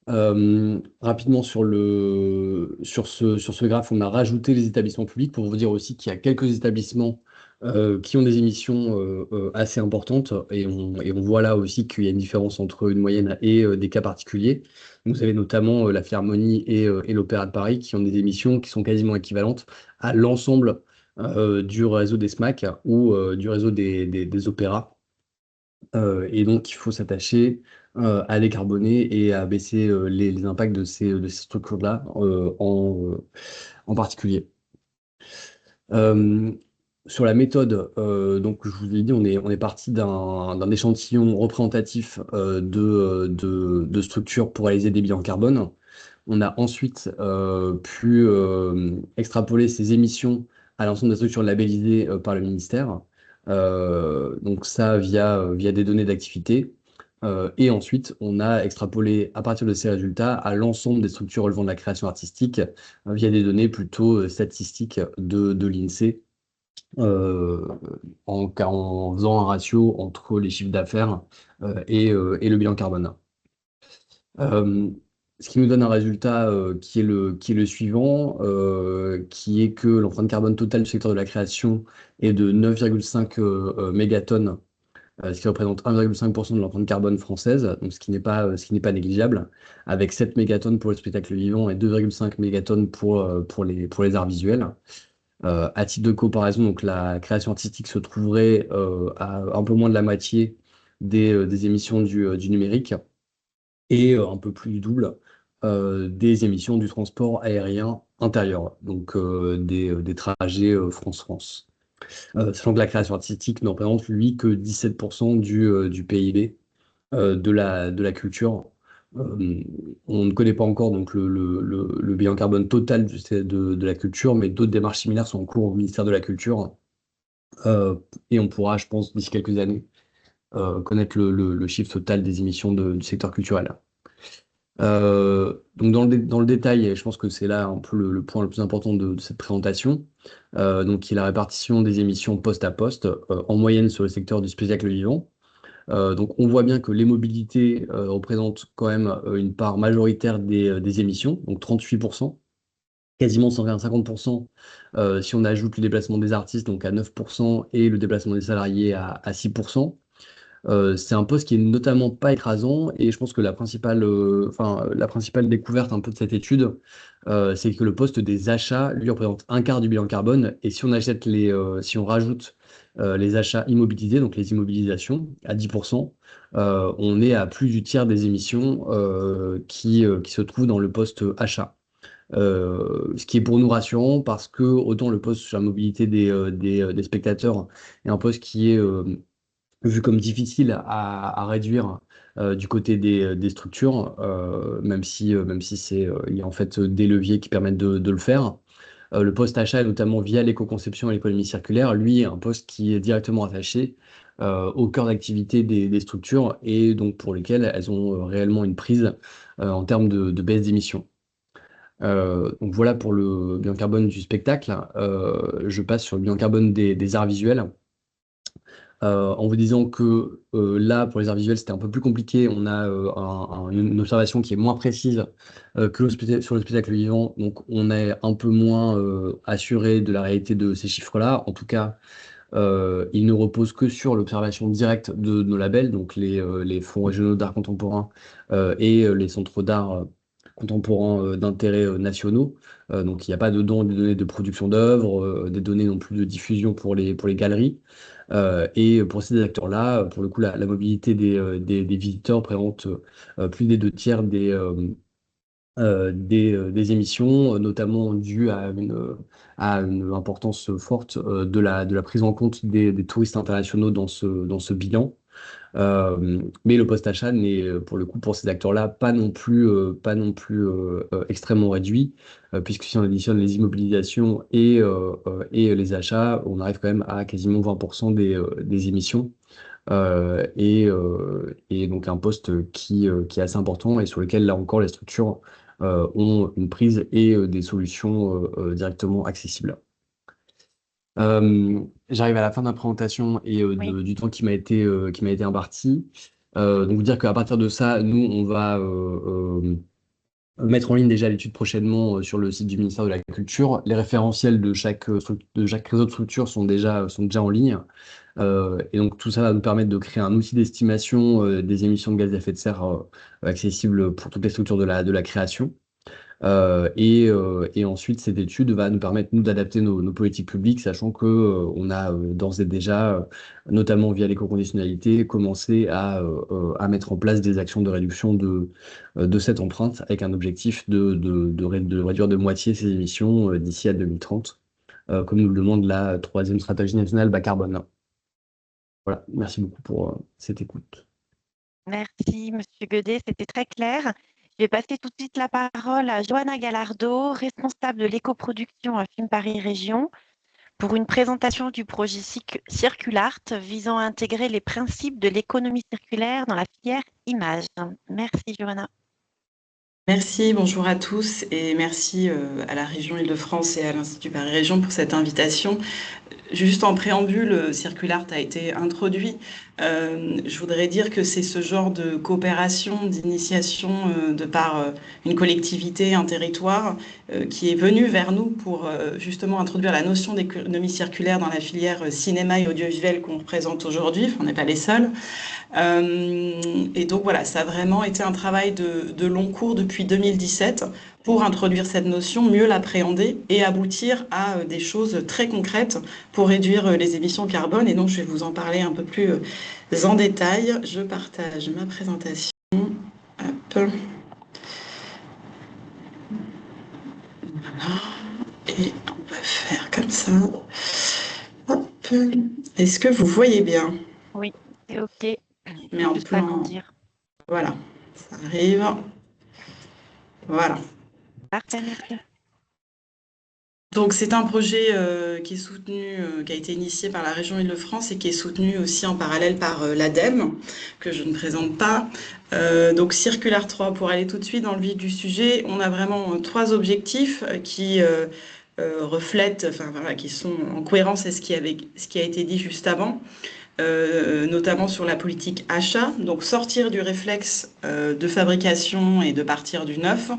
Rapidement sur ce graphe, on a rajouté les établissements publics pour vous dire aussi qu'il y a quelques établissements qui ont des émissions assez importantes et on voit là aussi qu'il y a une différence entre une moyenne et des cas particuliers. Vous avez notamment la Philharmonie et l'Opéra de Paris qui ont des émissions qui sont quasiment équivalentes à l'ensemble du réseau des SMAC ou du réseau des opéras. Et donc, il faut s'attacher à décarboner et à baisser les impacts de ces structures-là en particulier. Sur la méthode, donc je vous ai dit, on est parti d'un échantillon représentatif de structures pour réaliser des bilans carbone. On a ensuite pu extrapoler ces émissions à l'ensemble des structures labellisées par le ministère. Donc ça via des données d'activité. Et ensuite, on a extrapolé à partir de ces résultats à l'ensemble des structures relevant de la création artistique via des données plutôt statistiques de l'INSEE en faisant un ratio entre les chiffres d'affaires et le bilan carbone. Ce qui nous donne un résultat qui est le suivant, qui est que l'empreinte carbone totale du secteur de la création est de 9,5 mégatonnes, ce qui représente 1,5% de l'empreinte carbone française, donc ce qui n'est pas négligeable, avec 7 mégatonnes pour le spectacle vivant et 2,5 mégatonnes pour les arts visuels. À titre de comparaison, donc la création artistique se trouverait à un peu moins de la moitié des émissions du numérique et un peu plus du double des émissions du transport aérien intérieur, donc des trajets France-France. Sachant que la création artistique ne représente, lui, que 17% du PIB de la culture. On ne connaît pas encore donc, le bilan carbone total de la culture, mais d'autres démarches similaires sont en cours au ministère de la Culture. Et on pourra, je pense, d'ici quelques années, connaître le chiffre total des émissions du secteur culturel. Donc dans le détail, et je pense que c'est là un peu le point le plus important de cette présentation, donc qui est la répartition des émissions poste à poste, en moyenne sur le secteur du spectacle vivant. Donc on voit bien que les mobilités représentent quand même une part majoritaire des émissions, donc 38%, quasiment 150% si on ajoute le déplacement des artistes, donc à 9%, et le déplacement des salariés à 6%. C'est un poste qui est notamment pas écrasant et je pense que la principale découverte un peu de cette étude, c'est que le poste des achats, lui, représente un quart du bilan carbone et si on rajoute les achats immobilisés, donc les immobilisations, à 10%, on est à plus du tiers des émissions qui se trouvent dans le poste achat. Ce qui est pour nous rassurant parce que autant le poste sur la mobilité des spectateurs est un poste qui est vu comme difficile à réduire du côté des structures, même si il y a en fait des leviers qui permettent de le faire. Le poste achat, notamment via l'éco-conception et l'économie circulaire, lui, est un poste qui est directement attaché au cœur d'activité des structures et donc pour lesquelles elles ont réellement une prise en termes de baisse d'émissions. Donc voilà pour le bilan carbone du spectacle. Je passe sur le bilan carbone des arts visuels. En vous disant que là, pour les arts visuels, c'était un peu plus compliqué. On a une observation qui est moins précise que sur le spectacle vivant. Donc, on est un peu moins assuré de la réalité de ces chiffres-là. En tout cas, ils ne reposent que sur l'observation directe de nos labels, donc les fonds régionaux d'art contemporain et les centres d'art contemporains d'intérêt nationaux. Donc, il n'y a pas dedans des données de production d'œuvres, des données non plus de diffusion pour les galeries. Et pour ces acteurs-là, pour le coup, la mobilité des visiteurs présente plus des deux tiers des émissions, notamment dues à une importance forte de la prise en compte des touristes internationaux dans ce bilan. Mais le post-achat n'est, pour le coup, pour ces acteurs-là, pas non plus extrêmement réduit, puisque si on additionne les immobilisations et les achats, on arrive quand même à quasiment 20% des émissions. Et donc un poste qui est assez important et sur lequel, là encore, les structures ont une prise et des solutions directement accessibles. J'arrive à la fin de la présentation et Oui. du temps qui m'a été imparti. Donc vous dire qu'à partir de ça, nous, on va mettre en ligne déjà l'étude prochainement sur le site du ministère de la Culture. Les référentiels de chaque réseau de structure sont déjà en ligne. Et donc tout ça va nous permettre de créer un outil d'estimation des émissions de gaz à effet de serre accessible pour toutes les structures de la création. Et ensuite, cette étude va nous permettre, nous, d'adapter nos politiques publiques, sachant que on a d'ores et déjà, notamment via l'éco-conditionnalité, commencé à mettre en place des actions de réduction de cette empreinte avec un objectif de réduire de moitié ces émissions d'ici à 2030, comme nous le demande la troisième stratégie nationale bas carbone. Voilà, merci beaucoup pour cette écoute. Merci, Monsieur Guedet, c'était très clair. Je vais passer tout de suite la parole à Johanna Gallardo, responsable de l'éco-production à Film Paris Région, pour une présentation du projet Circulart visant à intégrer les principes de l'économie circulaire dans la filière image. Merci, Johanna. Merci, bonjour à tous et merci à la région Île-de-France et à l'Institut Paris Région pour cette invitation. Juste en préambule, Circulart a été introduit. Je voudrais dire que c'est ce genre de coopération, d'initiation de par une collectivité, un territoire qui est venu vers nous pour justement introduire la notion d'économie circulaire dans la filière cinéma et audiovisuel qu'on représente aujourd'hui. Enfin, on n'est pas les seuls. Et donc voilà, ça a vraiment été un travail de long cours depuis 2017 pour introduire cette notion, mieux l'appréhender et aboutir à des choses très concrètes pour réduire les émissions carbone. Et donc je vais vous en parler un peu plus en détail. Je partage ma présentation. Hop. Voilà. Et on va faire comme ça. Hop. Est-ce que vous voyez bien? Oui, c'est OK. Mais en Juste plan. agrandir. Voilà, ça arrive. Voilà. Parfait, merci. Donc c'est un projet qui est soutenu, qui a été initié par la région Île-de-France et qui est soutenu aussi en parallèle par l'ADEME, que je ne présente pas. Donc Circulart 3, pour aller tout de suite dans le vif du sujet, on a vraiment trois objectifs qui reflètent, enfin voilà, qui sont en cohérence avec ce qui a été dit juste avant. Notamment sur la politique achat, donc sortir du réflexe de fabrication et de partir du neuf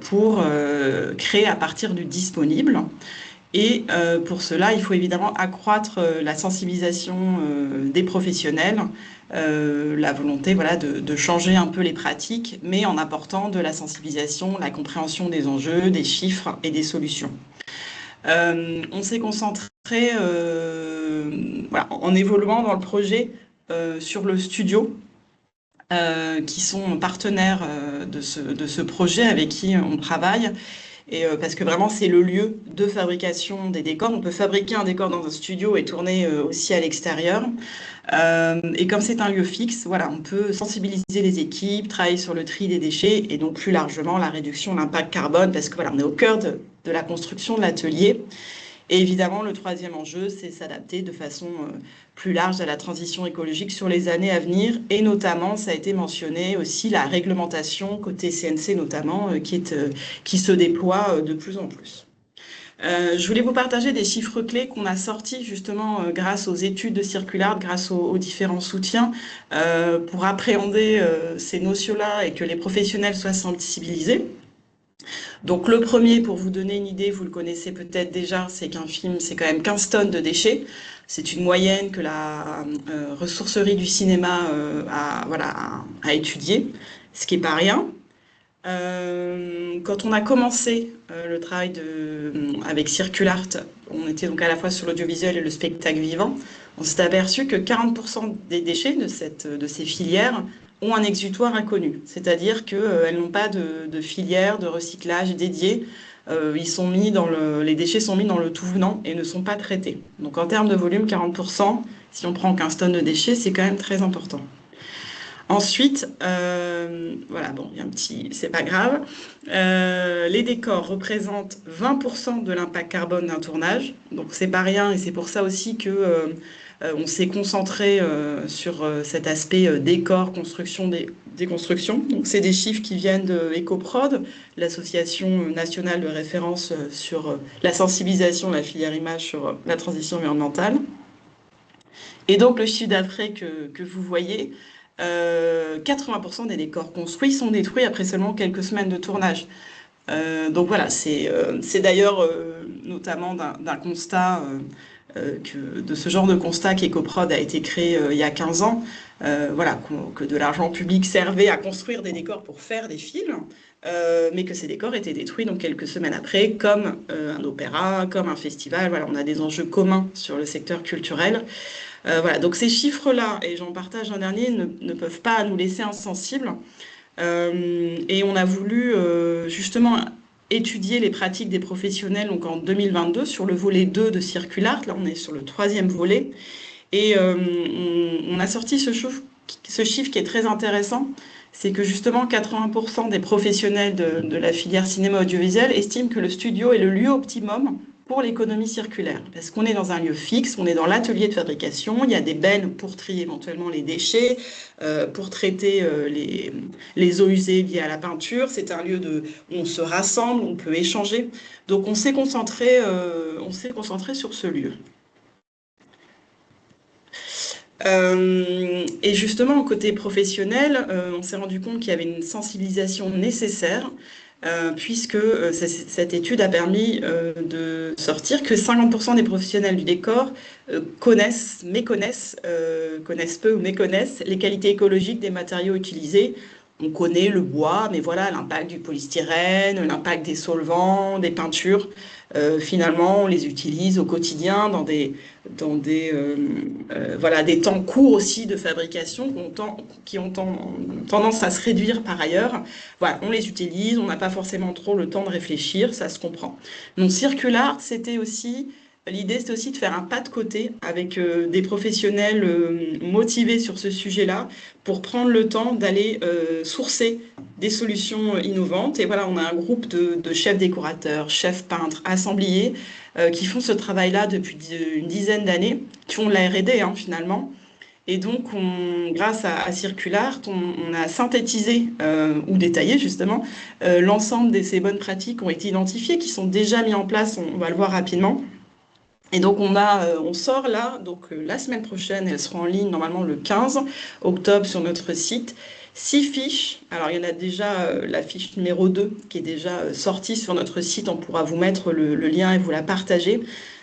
pour créer à partir du disponible. Et pour cela, il faut évidemment accroître la sensibilisation des professionnels, la volonté voilà, de changer un peu les pratiques, mais en apportant de la sensibilisation, la compréhension des enjeux, des chiffres et des solutions. On s'est concentré voilà, en évoluant dans le projet sur le studio, qui sont partenaires de ce projet avec qui on travaille. Et parce que vraiment, c'est le lieu de fabrication des décors. On peut fabriquer un décor dans un studio et tourner aussi à l'extérieur. Et comme c'est un lieu fixe, voilà, on peut sensibiliser les équipes, travailler sur le tri des déchets et donc plus largement la réduction de l'impact carbone, parce que voilà, on est au cœur de la construction de l'atelier. Et évidemment, le troisième enjeu, c'est s'adapter de façon plus large à la transition écologique sur les années à venir. Et notamment, ça a été mentionné aussi, la réglementation, côté CNC notamment, qui se déploie de plus en plus. Je voulais vous partager des chiffres clés qu'on a sortis justement grâce aux études de Circulart, grâce aux différents soutiens, pour appréhender ces notions-là et que les professionnels soient sensibilisés. Donc le premier, pour vous donner une idée, vous le connaissez peut-être déjà, c'est qu'un film, c'est quand même 15 tonnes de déchets. C'est une moyenne que la ressourcerie du cinéma a étudiée, ce qui n'est pas rien. Quand on a commencé le travail avec Circulart, on était donc à la fois sur l'audiovisuel et le spectacle vivant. On s'est aperçu que 40% des déchets de ces filières ont un exutoire inconnu, c'est-à-dire qu'elles n'ont pas de filière de recyclage dédiée. Les déchets sont mis dans le tout venant et ne sont pas traités. Donc en termes de volume, 40%, si on prend 15 tonnes de déchets, c'est quand même très important. Ensuite, voilà, bon, il y a un petit, c'est pas grave. Les décors représentent 20% de l'impact carbone d'un tournage, donc c'est pas rien, et c'est pour ça aussi que on s'est concentré sur cet aspect décor, construction, déconstruction. Donc c'est des chiffres qui viennent de EcoProd, l'association nationale de référence sur la sensibilisation de la filière image sur la transition environnementale. Et donc le chiffre d'après que vous voyez, 80% des décors construits sont détruits après seulement quelques semaines de tournage. Donc voilà, c'est d'ailleurs notamment d'un constat, de ce genre de constat qu'EcoProd a été créé il y a 15 ans, voilà, que de l'argent public servait à construire des décors pour faire des films, mais que ces décors étaient détruits donc quelques semaines après, comme un opéra, comme un festival. Voilà, on a des enjeux communs sur le secteur culturel. Voilà, donc ces chiffres-là, et j'en partage un dernier, ne peuvent pas nous laisser insensibles. Et on a voulu justement étudier les pratiques des professionnels donc en 2022 sur le volet 2 de Circulart. Là, on est sur le 3e volet. Et on a sorti ce chiffre qui est très intéressant. C'est que justement 80% des professionnels de la filière cinéma audiovisuel estiment que le studio est le lieu optimum pour l'économie circulaire. Parce qu'on est dans un lieu fixe, on est dans l'atelier de fabrication, il y a des bennes pour trier éventuellement les déchets, pour traiter les eaux usées liées à la peinture. C'est un lieu où on se rassemble, on peut échanger. Donc on s'est concentré sur ce lieu. Et justement, côté professionnel, on s'est rendu compte qu'il y avait une sensibilisation nécessaire, puisque cette étude a permis de sortir que 50% des professionnels du décor connaissent peu ou méconnaissent les qualités écologiques des matériaux utilisés. On connaît le bois, mais voilà, l'impact du polystyrène, l'impact des solvants, des peintures. Finalement, on les utilise au quotidien dans des temps courts aussi de fabrication qui ont tendance à se réduire par ailleurs. Voilà, on les utilise, on n'a pas forcément trop le temps de réfléchir, ça se comprend. Donc Circulart, l'idée c'était aussi de faire un pas de côté avec des professionnels motivés sur ce sujet-là pour prendre le temps d'aller sourcer des solutions innovantes. Et voilà, on a un groupe de chefs décorateurs, chefs peintres, assembliers qui font ce travail-là depuis une dizaine d'années, qui font de la R&D finalement. Et donc, grâce à Circulart, on a synthétisé ou détaillé justement l'ensemble de ces bonnes pratiques qui ont été identifiées, qui sont déjà mises en place, on va le voir rapidement. Et donc, on sort là, donc la semaine prochaine, elles seront en ligne normalement le 15 octobre sur notre site. 6 fiches. Alors, il y en a déjà la fiche numéro 2 qui est déjà sortie sur notre site. On pourra vous mettre le lien et vous la partager.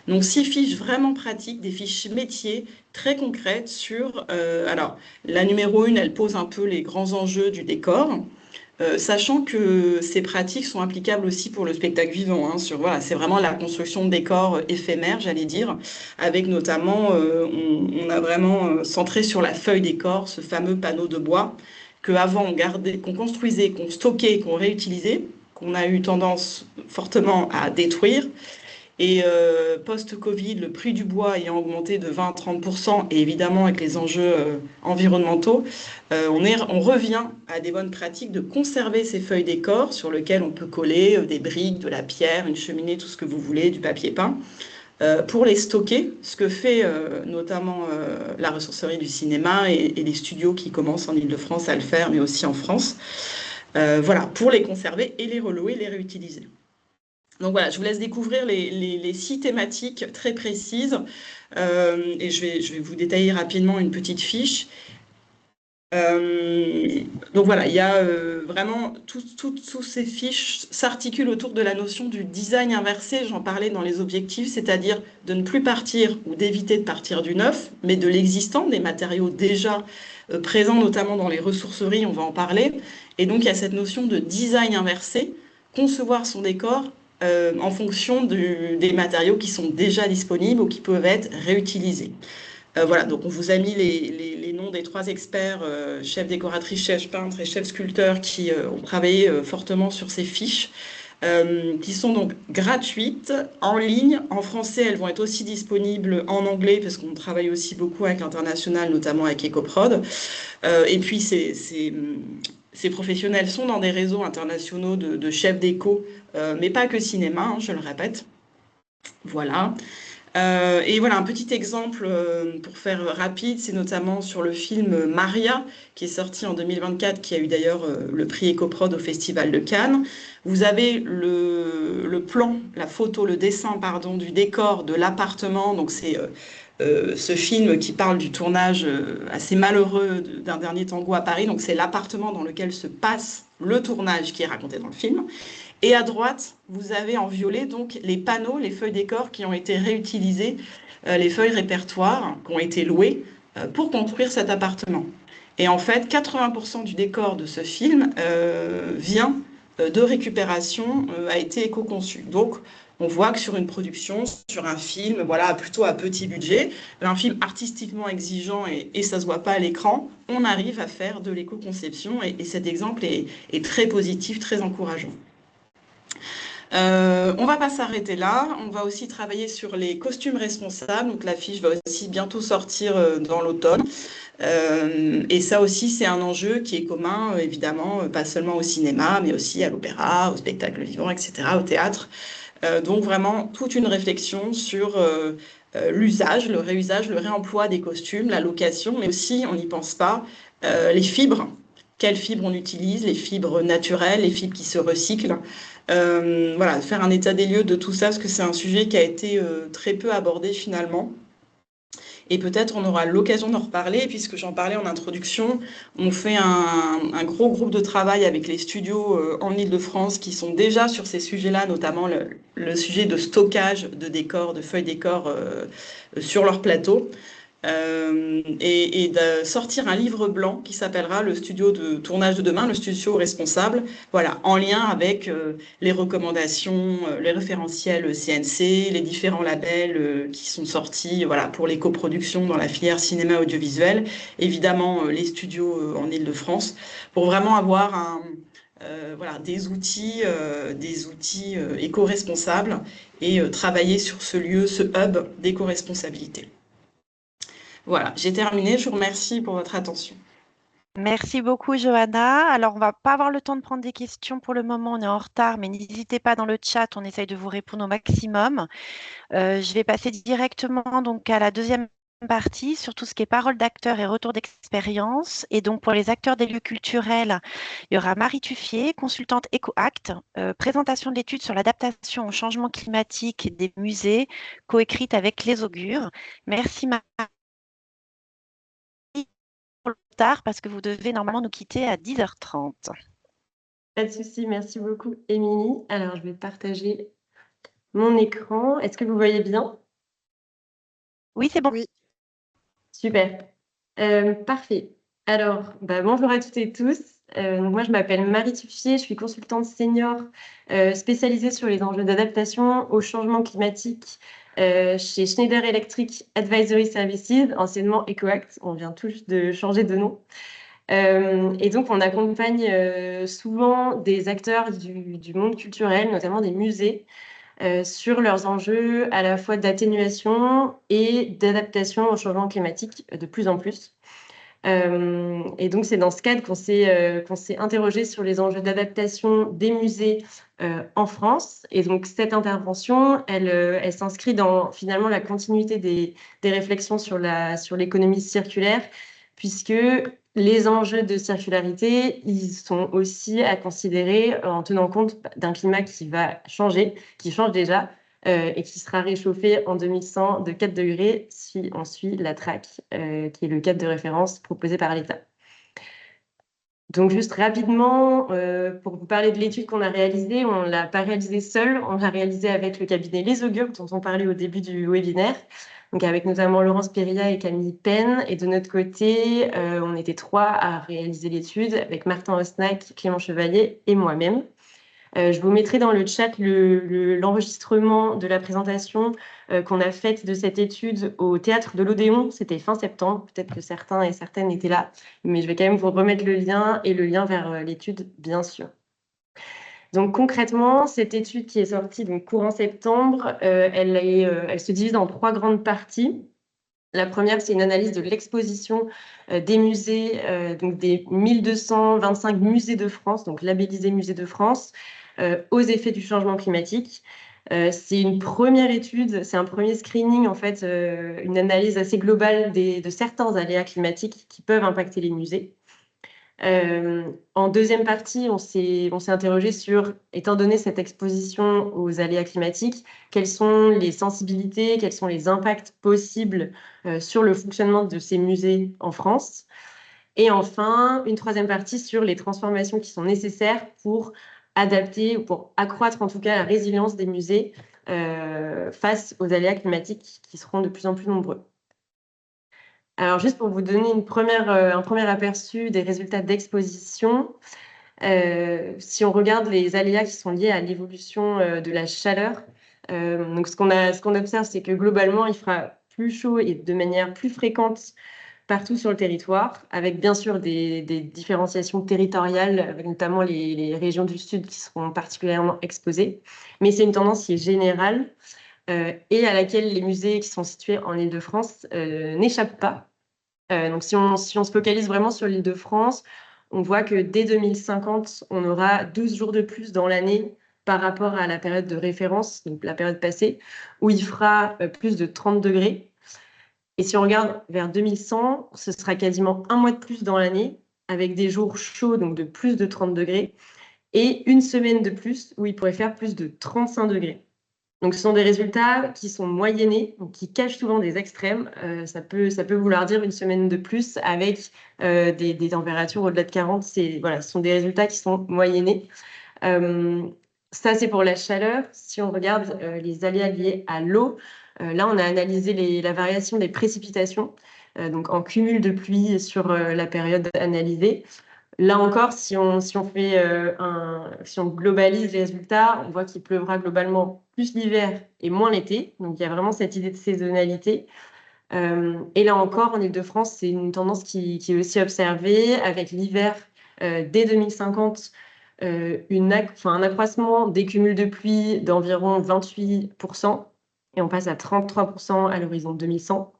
Donc, 6 fiches vraiment pratiques, des fiches métiers très concrètes sur. Alors, la numéro 1, elle pose un peu les grands enjeux du décor. Sachant que ces pratiques sont applicables aussi pour le spectacle vivant, hein, voilà, c'est vraiment la construction de décors éphémères, j'allais dire, avec notamment, on a vraiment centré sur la feuille décor, ce fameux panneau de bois qu'avant on gardait, qu'on construisait, qu'on stockait, qu'on réutilisait, qu'on a eu tendance fortement à détruire. Et post-Covid, le prix du bois ayant augmenté de 20 à 30%, et évidemment avec les enjeux environnementaux, on revient à des bonnes pratiques de conserver ces feuilles décor sur lesquelles on peut coller des briques, de la pierre, une cheminée, tout ce que vous voulez, du papier peint, pour les stocker, ce que fait notamment la ressourcerie du cinéma et les studios qui commencent en Île-de-France à le faire, mais aussi en France. Voilà, pour les conserver et les relouer, les réutiliser. Donc voilà, je vous laisse découvrir les 6 thématiques très précises et je vais vous détailler rapidement une petite fiche. Donc voilà, il y a vraiment toutes ces fiches s'articulent autour de la notion du design inversé, j'en parlais dans les objectifs, c'est-à-dire de ne plus partir ou d'éviter de partir du neuf, mais de l'existant, des matériaux déjà présents notamment dans les ressourceries, on va en parler. Et donc il y a cette notion de design inversé, concevoir son décor en fonction des matériaux qui sont déjà disponibles ou qui peuvent être réutilisés. Voilà, donc on vous a mis les noms des 3 experts, chefs décoratrices, chefs peintres et chefs sculpteurs qui ont travaillé fortement sur ces fiches, qui sont donc gratuites, en ligne. En français, elles vont être aussi disponibles en anglais, parce qu'on travaille aussi beaucoup avec l'international, notamment avec EcoProd. Et puis, ces professionnels sont dans des réseaux internationaux de chefs déco, mais pas que cinéma, hein, je le répète. Voilà. Et voilà, un petit exemple pour faire rapide, c'est notamment sur le film Maria, qui est sorti en 2024, qui a eu d'ailleurs le prix EcoProd au Festival de Cannes. Vous avez le plan, la photo, le dessin, pardon, du décor de l'appartement. Donc c'est ce film qui parle du tournage assez malheureux d'un dernier tango à Paris. Donc c'est l'appartement dans lequel se passe le tournage qui est raconté dans le film. Et à droite, vous avez en violet donc les panneaux, les feuilles décor qui ont été réutilisées, les feuilles répertoires qui ont été louées pour construire cet appartement. Et en fait, 80% du décor de ce film vient de récupération, a été éco-conçu. Donc, on voit que sur une production, sur un film, voilà, plutôt à petit budget, un film artistiquement exigeant et ça ne se voit pas à l'écran, on arrive à faire de l'éco-conception et cet exemple est très positif, très encourageant. On va pas s'arrêter là, on va aussi travailler sur les costumes responsables, donc la fiche va aussi bientôt sortir dans l'automne. Et ça aussi, c'est un enjeu qui est commun, évidemment, pas seulement au cinéma, mais aussi à l'opéra, au spectacle vivant, etc., au théâtre. Donc vraiment, toute une réflexion sur l'usage, le réusage, le réemploi des costumes, la location, mais aussi, on n'y pense pas, les fibres. Quelles fibres on utilise, les fibres naturelles, les fibres qui se recyclent. Voilà, faire un état des lieux de tout ça, parce que c'est un sujet qui a été très peu abordé finalement. Et peut-être on aura l'occasion d'en reparler, puisque j'en parlais en introduction. On fait un gros groupe de travail avec les studios en Île-de-France qui sont déjà sur ces sujets-là, notamment le sujet de stockage de décors, de feuilles décors sur leur plateau. Et de sortir un livre blanc qui s'appellera le studio de tournage de demain, le studio responsable, voilà, en lien avec les recommandations, les référentiels CNC, les différents labels qui sont sortis, voilà, pour les coproductions dans la filière cinéma audiovisuel, évidemment les studios en Île-de-France, pour vraiment avoir voilà, des outils éco-responsables et travailler sur ce lieu, ce hub d'éco-responsabilité. Voilà, j'ai terminé. Je vous remercie pour votre attention. Merci beaucoup, Johanna. Alors, on va pas avoir le temps de prendre des questions pour le moment, on est en retard, mais n'hésitez pas dans le chat, on essaye de vous répondre au maximum. Je vais passer directement donc à la deuxième partie sur tout ce qui est parole d'acteur et retour d'expérience. Et donc, pour les acteurs des lieux culturels, il y aura Marie Tuffier, consultante EcoAct, présentation de l'étude sur l'adaptation au changement climatique des musées, coécrite avec les augures. Merci Marie pour le retard parce que vous devez normalement nous quitter à 10h30. Pas de souci, merci beaucoup, Émilie. Alors, je vais partager mon écran. Est-ce que vous voyez bien? Oui, c'est bon. Oui. Super. Parfait. Alors, bonjour à toutes et tous. Moi, je m'appelle Marie Tuffier, je suis consultante senior spécialisée sur les enjeux d'adaptation au changement climatique chez Schneider Electric Advisory Services, anciennement EcoAct. On vient tout juste de changer de nom. Et donc, on accompagne souvent des acteurs du monde culturel, notamment des musées, sur leurs enjeux à la fois d'atténuation et d'adaptation au changement climatique de plus en plus. Et donc, c'est dans ce cadre qu'on s'est interrogé sur les enjeux d'adaptation des musées en France. Et donc, cette intervention, elle s'inscrit dans finalement la continuité des réflexions sur l'économie circulaire, puisque les enjeux de circularité, ils sont aussi à considérer en tenant compte d'un climat qui va changer, qui change déjà, et qui sera réchauffé en 2100 de 4 degrés si on suit la TRAC, qui est le cadre de référence proposé par l'État. Donc, juste rapidement, pour vous parler de l'étude qu'on a réalisée, on ne l'a pas réalisée seule, on l'a réalisée avec le cabinet Les Augures, dont on parlait au début du webinaire, donc avec notamment Laurence Périlla et Camille Penn. Et de notre côté, on était 3 à réaliser l'étude, avec Martin Osnac, Clément Chevalier et moi-même. Je vous mettrai dans le chat l'enregistrement de la présentation qu'on a faite de cette étude au Théâtre de l'Odéon. C'était fin septembre. Peut-être que certains et certaines étaient là, mais je vais quand même vous remettre le lien et le lien vers l'étude, bien sûr. Donc concrètement, cette étude qui est sortie donc, courant septembre, elle se divise en 3 grandes parties. La première, c'est une analyse de l'exposition des musées, donc des 1225 musées de France, donc labellisés musées de France, aux effets du changement climatique. C'est une première étude, c'est un premier screening, en fait, une analyse assez globale de certains aléas climatiques qui peuvent impacter les musées. En deuxième partie, on s'est interrogé sur, étant donné cette exposition aux aléas climatiques, quelles sont les sensibilités, quels sont les impacts possibles sur le fonctionnement de ces musées en France. Et enfin, une troisième partie sur les transformations qui sont nécessaires pour adapter ou pour accroître en tout cas la résilience des musées face aux aléas climatiques qui seront de plus en plus nombreux. Alors, juste pour vous donner un premier aperçu des résultats d'exposition, si on regarde les aléas qui sont liés à l'évolution de la chaleur, donc ce qu'on observe, c'est que globalement, il fera plus chaud et de manière plus fréquente partout sur le territoire, avec bien sûr des différenciations territoriales, avec notamment les régions du sud qui seront particulièrement exposées. Mais c'est une tendance qui est générale et à laquelle les musées qui sont situés en Île-de-France n'échappent pas. Donc si on se focalise vraiment sur l'Île-de-France, on voit que dès 2050, on aura 12 jours de plus dans l'année par rapport à la période de référence, donc la période passée, où il fera plus de 30 degrés. Et si on regarde vers 2100, ce sera quasiment un mois de plus dans l'année, avec des jours chauds, donc de plus de 30 degrés, et une semaine de plus où il pourrait faire plus de 35 degrés. Donc, ce sont des résultats qui sont moyennés, donc qui cachent souvent des extrêmes. Ça peut vouloir dire une semaine de plus avec des températures au-delà de 40. Voilà, ce sont des résultats qui sont moyennés. Ça, c'est pour la chaleur. Si on regarde les aléas liés à l'eau, là, on a analysé la variation des précipitations, donc en cumul de pluie sur la période analysée. Là encore, si on globalise les résultats, on voit qu'il pleuvra globalement plus l'hiver et moins l'été. Donc, il y a vraiment cette idée de saisonnalité. Et là encore, en Île-de-France, c'est une tendance qui est aussi observée avec l'hiver dès 2050, un accroissement des cumuls de pluie d'environ 28%, et on passe à 33% à l'horizon 2100.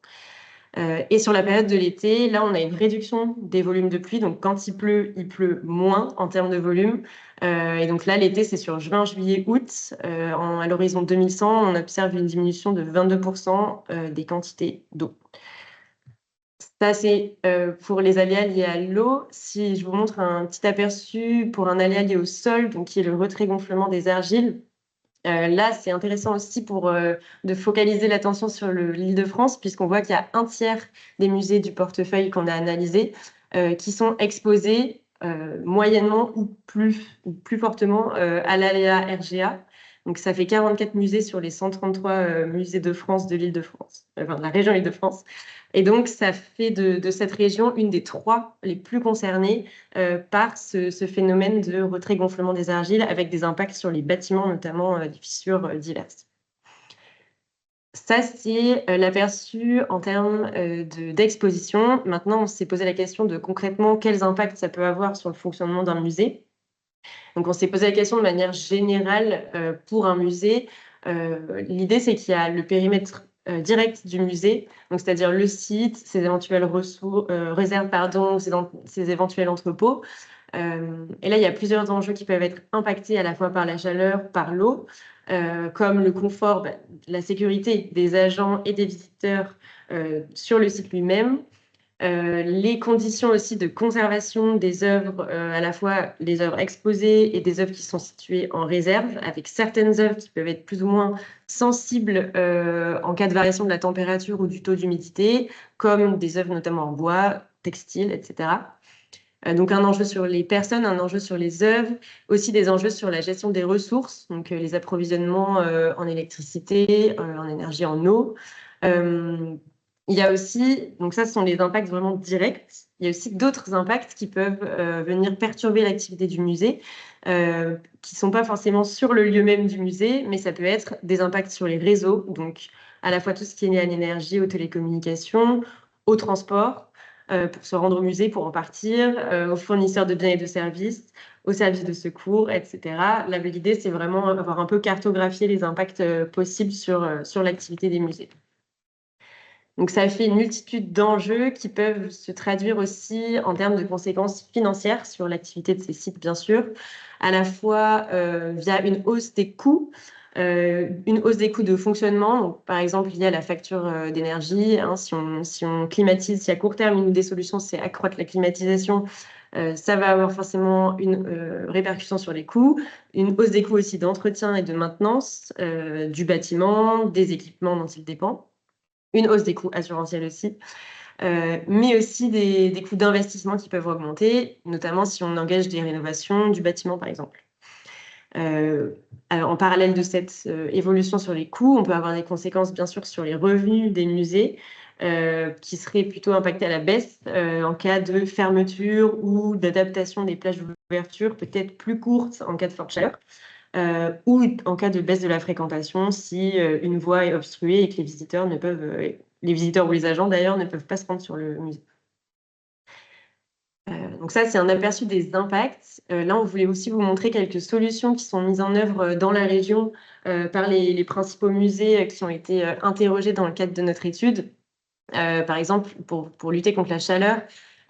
Et sur la période de l'été, là, on a une réduction des volumes de pluie. Donc, quand il pleut moins en termes de volume. Et donc là, l'été, c'est sur juin, juillet, août. À l'horizon 2100, on observe une diminution de 22% des quantités d'eau. Ça, c'est pour les aléas liés à l'eau. Si je vous montre un petit aperçu pour un aléa lié au sol, donc qui est le retrait-gonflement des argiles, là, c'est intéressant aussi de focaliser l'attention sur l'Île-de-France, puisqu'on voit qu'il y a un tiers des musées du portefeuille qu'on a analysé qui sont exposés moyennement ou plus fortement à l'aléa RGA. Donc, ça fait 44 musées sur les 133 musées de France de l'Île-de-France, enfin de la région Île-de-France. Et donc, ça fait de cette région une des 3 les plus concernées par ce phénomène de retrait-gonflement des argiles avec des impacts sur les bâtiments, notamment des fissures diverses. Ça, c'est l'aperçu en termes d'exposition. Maintenant, on s'est posé la question de concrètement quels impacts ça peut avoir sur le fonctionnement d'un musée. Donc, on s'est posé la question de manière générale pour un musée. L'idée, c'est qu'il y a le périmètre direct du musée, donc c'est-à-dire le site, ses éventuelles réserves, ses éventuels entrepôts. Et là, il y a plusieurs enjeux qui peuvent être impactés à la fois par la chaleur, par l'eau, comme le confort, la sécurité des agents et des visiteurs sur le site lui-même, les conditions aussi de conservation des œuvres, à la fois les œuvres exposées et des œuvres qui sont situées en réserve, avec certaines œuvres qui peuvent être plus ou moins sensibles en cas de variation de la température ou du taux d'humidité, comme des œuvres notamment en bois, textile, etc. Donc un enjeu sur les personnes, un enjeu sur les œuvres, aussi des enjeux sur la gestion des ressources, donc les approvisionnements en électricité, en énergie, en eau. Il y a aussi, donc ça, ce sont les impacts vraiment directs. Il y a aussi d'autres impacts qui peuvent venir perturber l'activité du musée, qui ne sont pas forcément sur le lieu même du musée, mais ça peut être des impacts sur les réseaux, donc à la fois tout ce qui est lié à l'énergie, aux télécommunications, au transport, pour se rendre au musée, pour en partir, aux fournisseurs de biens et de services, aux services de secours, etc. Là, l'idée, c'est vraiment avoir un peu cartographié les impacts possibles sur l'activité des musées. Donc, ça fait une multitude d'enjeux qui peuvent se traduire aussi en termes de conséquences financières sur l'activité de ces sites, bien sûr, à la fois via une hausse des coûts de fonctionnement, donc, par exemple liée à la facture d'énergie. Hein, si on climatise, si à court terme, une des solutions, c'est accroître la climatisation, ça va avoir forcément une répercussion sur les coûts, une hausse des coûts aussi d'entretien et de maintenance du bâtiment, des équipements dont il dépend. Une hausse des coûts assurantiels aussi, mais aussi des coûts d'investissement qui peuvent augmenter, notamment si on engage des rénovations du bâtiment, par exemple. Alors, en parallèle de cette évolution sur les coûts, on peut avoir des conséquences, bien sûr, sur les revenus des musées, qui seraient plutôt impactés à la baisse en cas de fermeture ou d'adaptation des plages d'ouverture, peut-être plus courtes en cas de forte chaleur. Ou en cas de baisse de la fréquentation, si une voie est obstruée et que les visiteurs ou les agents d'ailleurs ne peuvent pas se rendre sur le musée. Donc ça, c'est un aperçu des impacts. Là, on voulait aussi vous montrer quelques solutions qui sont mises en œuvre dans la région par les principaux musées qui ont été interrogés dans le cadre de notre étude. Par exemple, pour lutter contre la chaleur,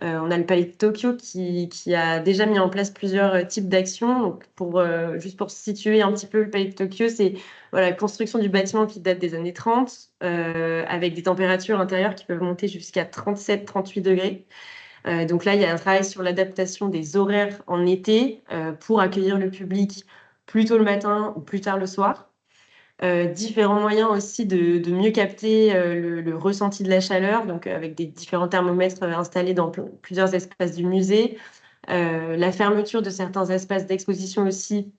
on a le Palais de Tokyo qui a déjà mis en place plusieurs types d'actions. Juste pour situer un petit peu le Palais de Tokyo, c'est la construction du bâtiment qui date des années 30, avec des températures intérieures qui peuvent monter jusqu'à 37-38 degrés. Donc là, il y a un travail sur l'adaptation des horaires en été pour accueillir le public plus tôt le matin ou plus tard le soir. Différents moyens aussi de mieux capter le ressenti de la chaleur, donc avec des différents thermomètres installés dans plusieurs espaces du musée. La fermeture de certains espaces d'exposition aussi,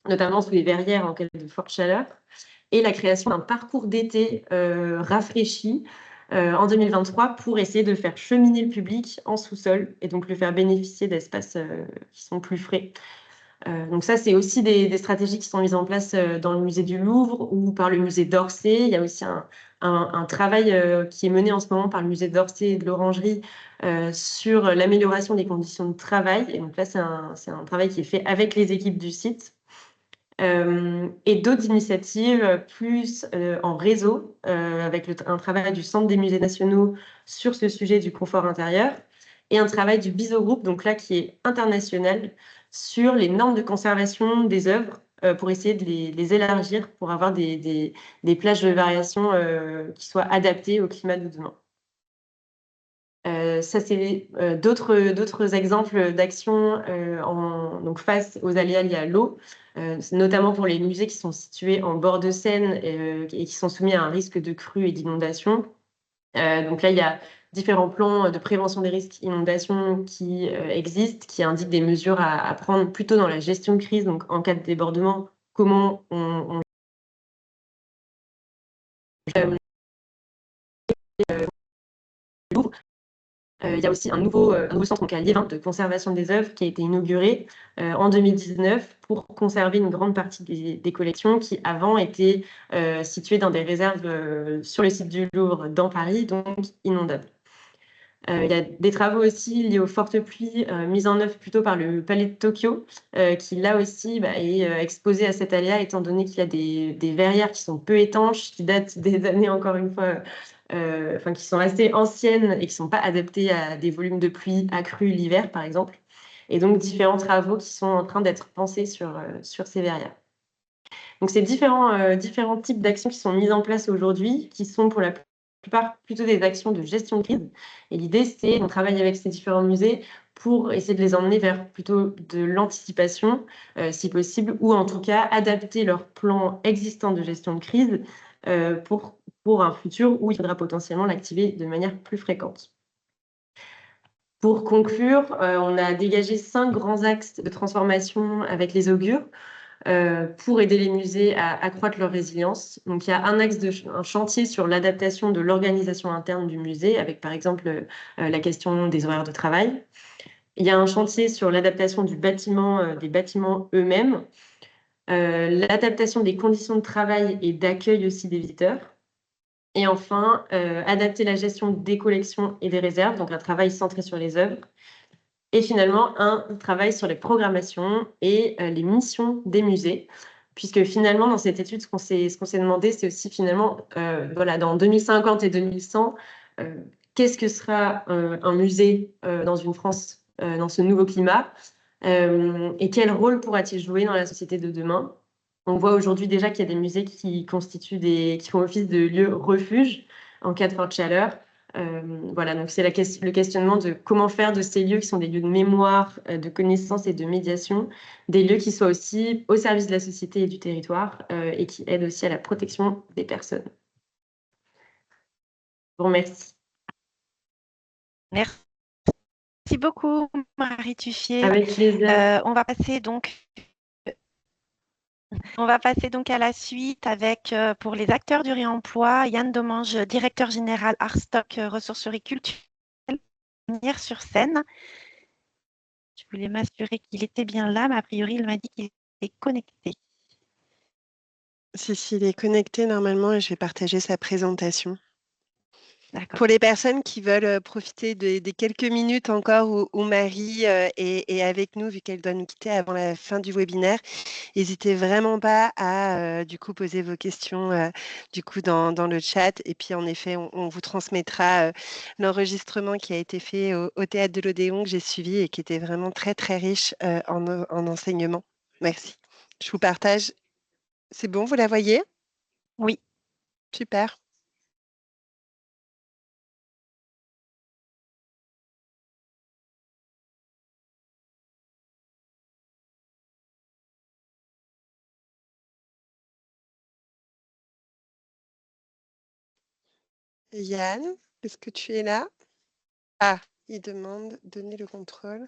notamment sous les verrières en cas de forte chaleur. Et la création d'un parcours d'été rafraîchi en 2023 pour essayer de faire cheminer le public en sous-sol et donc le faire bénéficier d'espaces qui sont plus frais. Donc ça, c'est aussi des stratégies qui sont mises en place dans le musée du Louvre ou par le musée d'Orsay. Il y a aussi un travail qui est mené en ce moment par le musée d'Orsay et de l'Orangerie sur l'amélioration des conditions de travail. Et donc là, c'est un travail qui est fait avec les équipes du site. Et d'autres initiatives plus en réseau, avec un travail du Centre des musées nationaux sur ce sujet du confort intérieur, et un travail du BISO Group, donc là qui est international, sur les normes de conservation des œuvres, pour essayer de les élargir, pour avoir des plages de variation qui soient adaptées au climat de demain. Ça, c'est d'autres exemples d'actions donc face aux aléas liés à l'eau, notamment pour les musées qui sont situés en bord de Seine et qui sont soumis à un risque de crue et d'inondation. Donc là, il y a différents plans de prévention des risques inondation qui existent, qui indiquent des mesures à prendre plutôt dans la gestion de crise. Donc en cas de débordement, comment on l'ouvre. Il y a aussi un nouveau centre donc à Liévin de conservation des œuvres qui a été inauguré en 2019 pour conserver une grande partie des collections qui avant étaient situées dans des réserves sur le site du Louvre dans Paris, donc inondables. Il y a des travaux aussi liés aux fortes pluies mis en œuvre plutôt par le Palais de Tokyo, qui là aussi est exposé à cet aléa, étant donné qu'il y a des verrières qui sont peu étanches, qui datent des années, encore une fois, qui sont assez anciennes et qui ne sont pas adaptées à des volumes de pluie accrus l'hiver, par exemple. Et donc, différents travaux qui sont en train d'être pensés sur ces verrières. Donc, c'est différents types d'actions qui sont mises en place aujourd'hui, qui sont pour la plupart plutôt des actions de gestion de crise. Et l'idée, c'est qu'on travaille avec ces différents musées pour essayer de les emmener vers plutôt de l'anticipation, si possible, ou en tout cas adapter leur plan existant de gestion de crise pour un futur où il faudra potentiellement l'activer de manière plus fréquente. Pour conclure, on a dégagé 5 grands axes de transformation avec les augures. Pour aider les musées à accroître leur résilience. Donc, il y a un chantier sur l'adaptation de l'organisation interne du musée, avec par exemple la question des horaires de travail. Il y a un chantier sur l'adaptation des bâtiments eux-mêmes, l'adaptation des conditions de travail et d'accueil aussi des visiteurs. Et enfin, adapter la gestion des collections et des réserves, donc un travail centré sur les œuvres. Et finalement, un travail sur les programmations et les missions des musées, puisque finalement, dans cette étude, ce qu'on s'est demandé, c'est aussi finalement, dans 2050 et 2100, qu'est-ce que sera un musée dans une France, dans ce nouveau climat, et quel rôle pourra-t-il jouer dans la société de demain? On voit aujourd'hui déjà qu'il y a des musées qui font office de lieux refuge en cas de forte chaleur. Donc c'est le questionnement de comment faire de ces lieux qui sont des lieux de mémoire, de connaissance et de médiation, des lieux qui soient aussi au service de la société et du territoire et qui aident aussi à la protection des personnes. Je vous remercie. Merci beaucoup, Marie Tuffier. Avec plaisir. On va passer donc à la suite avec, pour les acteurs du réemploi, Yann Domange, directeur général Artstock Ressourcerie culturelle, venir sur scène. Je voulais m'assurer qu'il était bien là, mais a priori, il m'a dit qu'il était connecté. Si, il est connecté normalement et je vais partager sa présentation. D'accord. Pour les personnes qui veulent profiter des quelques minutes encore où Marie est avec nous, vu qu'elle doit nous quitter avant la fin du webinaire, n'hésitez vraiment pas à du coup poser vos questions du coup dans le chat. Et puis en effet, on vous transmettra l'enregistrement qui a été fait au Théâtre de l'Odéon que j'ai suivi et qui était vraiment très très riche en enseignement. Merci. Je vous partage. C'est bon, vous la voyez? Oui. Super. Yann, est-ce que tu es là? Ah, il demande donner le contrôle.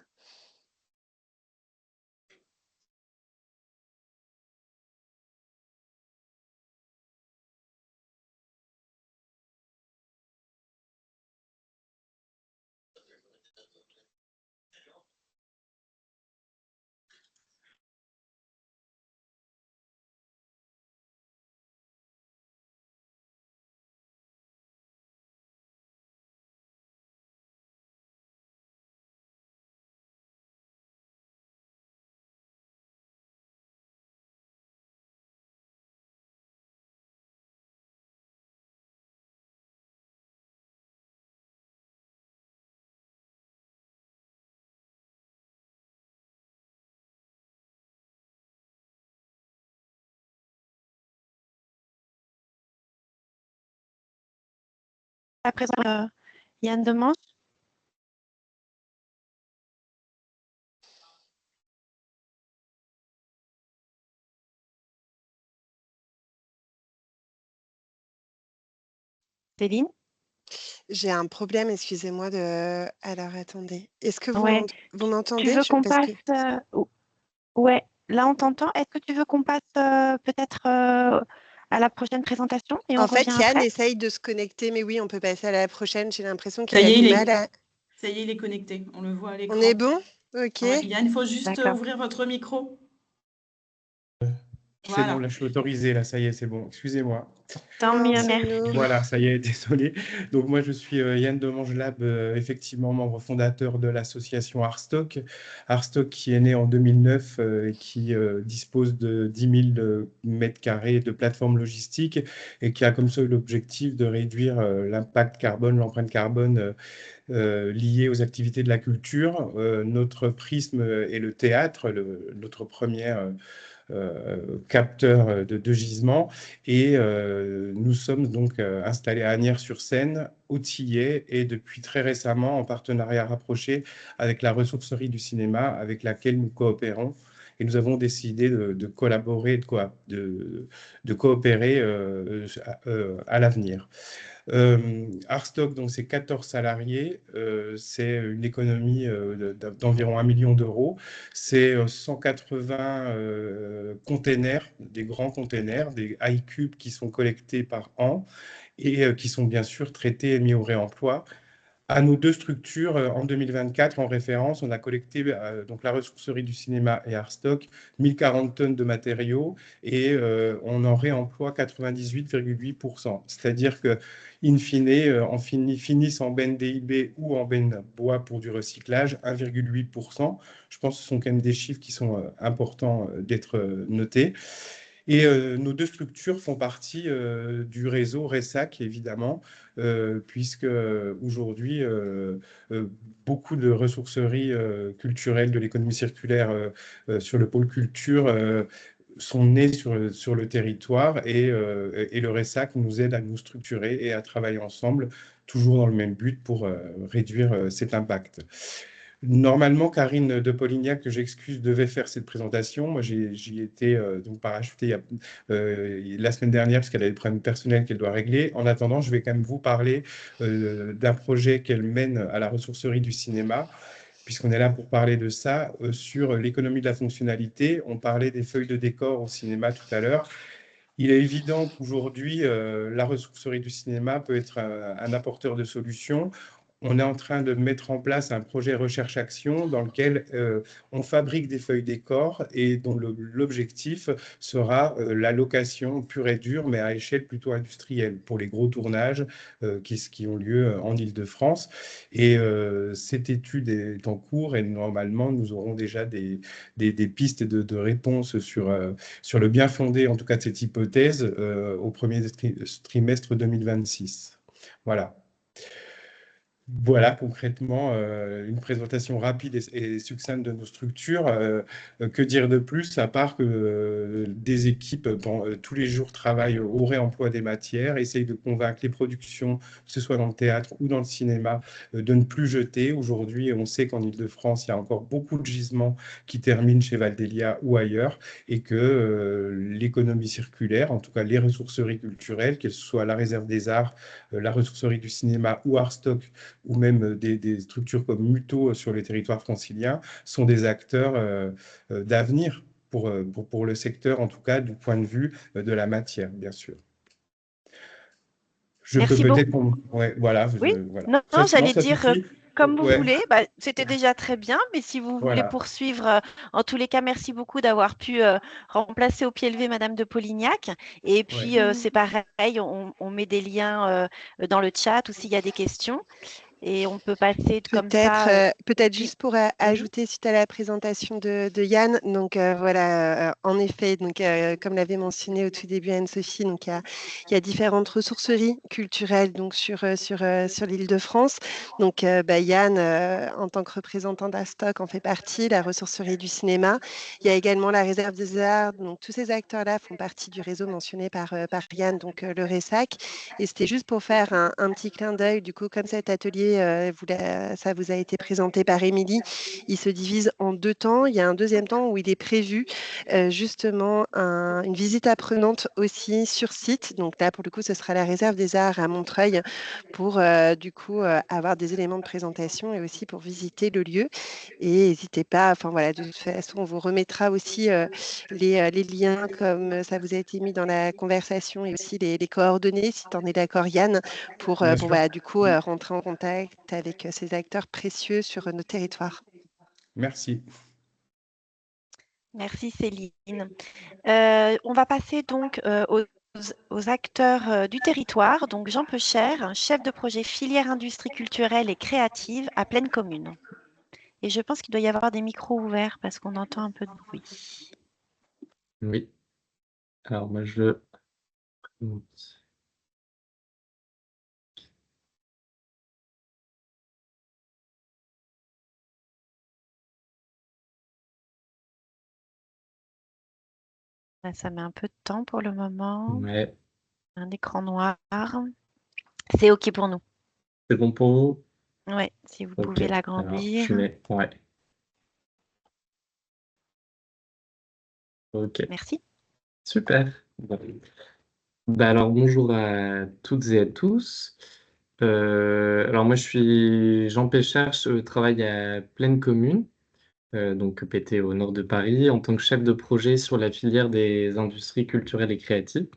À présent, Yann Domange. Céline? J'ai un problème, excusez-moi de. Alors, attendez. Est-ce que vous Ouais. Tu m'entendez? veux qu'on Parce que... passe ouais, là on t'entend. Est-ce que tu veux qu'on passe peut-être à la prochaine présentation et on En revient fait, Yann après? essaye de se connecter, mais oui, on peut passer à la prochaine. J'ai l'impression qu'il Ça a y est, du mal à. ça y est, il est connecté. On le voit à l'écran. On est bon? Ok. Ouais, Yann, il faut juste D'accord. ouvrir votre micro. C'est bon, Voilà. là, je suis autorisé, là, ça y est, c'est bon. Excusez-moi. Tant Non, mieux, c'est merci. nous. Voilà, ça y est, désolé. Donc, moi, je suis Yann de Mangelab, effectivement membre fondateur de l'association Arstock. Arstock qui est né en 2009 et qui dispose de 10 000 mètres carrés de plateforme logistique et qui a comme seul objectif de réduire l'impact carbone, l'empreinte carbone liée aux activités de la culture. Notre prisme est le théâtre, notre première capteur de gisement. Et nous sommes donc installés à Asnières-sur-Seine, au Tillet, et depuis très récemment en partenariat rapproché avec la ressourcerie du cinéma avec laquelle nous coopérons. Et nous avons décidé de collaborer, de coopérer à l'avenir. Arstock, donc c'est 14 salariés, c'est une économie d'environ 1 million d'euros, c'est 180 containers, des grands containers, des iCubes qui sont collectés par an et qui sont bien sûr traités et mis au réemploi. À nos deux structures, en 2024, en référence, on a collecté donc la ressourcerie du cinéma et Arstock, 1040 tonnes de matériaux et on en réemploie 98,8%. C'est-à-dire que, in fine, on finisse en benne DIB ou en benne bois pour du recyclage, 1,8%. Je pense que ce sont quand même des chiffres qui sont importants d'être notés. Et nos deux structures font partie du réseau RESAC, évidemment, puisque aujourd'hui, beaucoup de ressourceries culturelles de l'économie circulaire sur le pôle culture sont nées sur le territoire et le RESAC nous aide à nous structurer et à travailler ensemble, toujours dans le même but pour réduire cet impact. Normalement, Karine de Polignac, que j'excuse, devait faire cette présentation. Moi, j'y étais donc parachutée la semaine dernière parce qu'elle a des problèmes personnels qu'elle doit régler. En attendant, je vais quand même vous parler d'un projet qu'elle mène à la ressourcerie du cinéma, puisqu'on est là pour parler de ça, sur l'économie de la fonctionnalité. On parlait des feuilles de décor au cinéma tout à l'heure. Il est évident qu'aujourd'hui, la ressourcerie du cinéma peut être un apporteur de solutions. On est en train de mettre en place un projet recherche-action dans lequel on fabrique des feuilles décor et dont l'objectif sera la location pure et dure, mais à échelle plutôt industrielle, pour les gros tournages qui ont lieu en Île-de-France. Et cette étude est en cours et normalement, nous aurons déjà des pistes de réponse sur le bien fondé, en tout cas de cette hypothèse, au premier trimestre 2026. Voilà. Voilà concrètement une présentation rapide et succincte de nos structures. Que dire de plus, à part que des équipes tous les jours travaillent au réemploi des matières, essayent de convaincre les productions, que ce soit dans le théâtre ou dans le cinéma, de ne plus jeter. Aujourd'hui, on sait qu'en Île-de-France, il y a encore beaucoup de gisements qui terminent chez Valdelia ou ailleurs et que l'économie circulaire, en tout cas les ressourceries culturelles, qu'elles soient la réserve des arts, la ressourcerie du cinéma ou Arstock, ou même des structures comme Muto sur les territoires franciliens, sont des acteurs d'avenir pour le secteur, en tout cas du point de vue de la matière, bien sûr. Je peux Merci peut-être... beaucoup. Ouais, voilà. Oui, Voilà. non, Non, j'allais ça dire suffit. comme vous Ouais, voulez. Bah, c'était déjà très bien, mais si vous voulez voilà. poursuivre, en tous les cas, merci beaucoup d'avoir pu remplacer au pied levé Madame de Polignac. Et puis, Ouais. c'est pareil, on met des liens dans le chat ou s'il y a des questions. Et on peut passer comme ça. Peut-être Oui, juste pour ajouter suite à la présentation de Yann. Donc voilà, en effet, donc comme l'avait mentionné au tout début Anne-Sophie, donc il y a différentes ressourceries culturelles donc sur l'Île-de-France. Donc Yann, en tant que représentant d'Arstock, en fait partie, la ressourcerie du cinéma. Il y a également la réserve des arts. Donc tous ces acteurs-là font partie du réseau mentionné par Yann, donc le RESAC. Et c'était juste pour faire un petit clin d'œil, du coup, comme cet atelier ça vous a été présenté par Émilie, il se divise en 2 temps. Il y a un deuxième temps où il est prévu justement une visite apprenante aussi sur site. Donc là, pour le coup, ce sera la réserve des arts à Montreuil pour du coup avoir des éléments de présentation et aussi pour visiter le lieu. Et n'hésitez pas, enfin voilà, de toute façon, on vous remettra aussi les liens comme ça vous a été mis dans la conversation et aussi les coordonnées, si tu en es d'accord, Yann, pour Bien sûr. voilà, du coup rentrer en contact avec ces acteurs précieux sur nos territoires. Merci. Merci Céline. On va passer donc aux acteurs du territoire. Donc Jean Peucher, chef de projet filière industrie culturelle et créative à Plaine Commune. Et je pense qu'il doit y avoir des micros ouverts parce qu'on entend un peu de bruit. Oui. Alors moi je Ça met un peu de temps pour le moment. ouais, Un écran noir. C'est OK pour nous. c'est bon pour vous? Oui, si vous Ok. pouvez Alors l'agrandir. je mets ouais. Ok. Merci. Super. Bon. Bah alors bonjour à toutes et à tous. Alors moi je suis Jean Péchard, je travaille à Plaine Commune, donc PT au nord de Paris, en tant que chef de projet sur la filière des industries culturelles et créatives.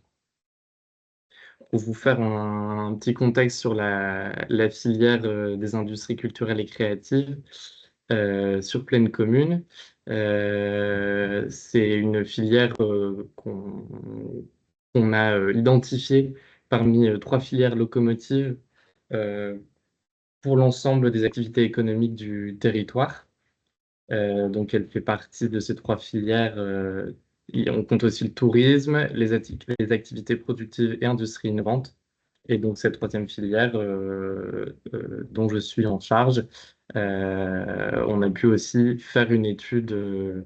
Pour vous faire un petit contexte sur la filière des industries culturelles et créatives sur Plaine Commune, c'est une filière qu'on a identifiée parmi 3 filières locomotives euh, pour l'ensemble des activités économiques du territoire. Donc elle fait partie de ces 3 filières. On compte aussi le tourisme, les activités productives et industries innovantes. Et donc cette 3e filière dont je suis en charge, on a pu aussi faire une étude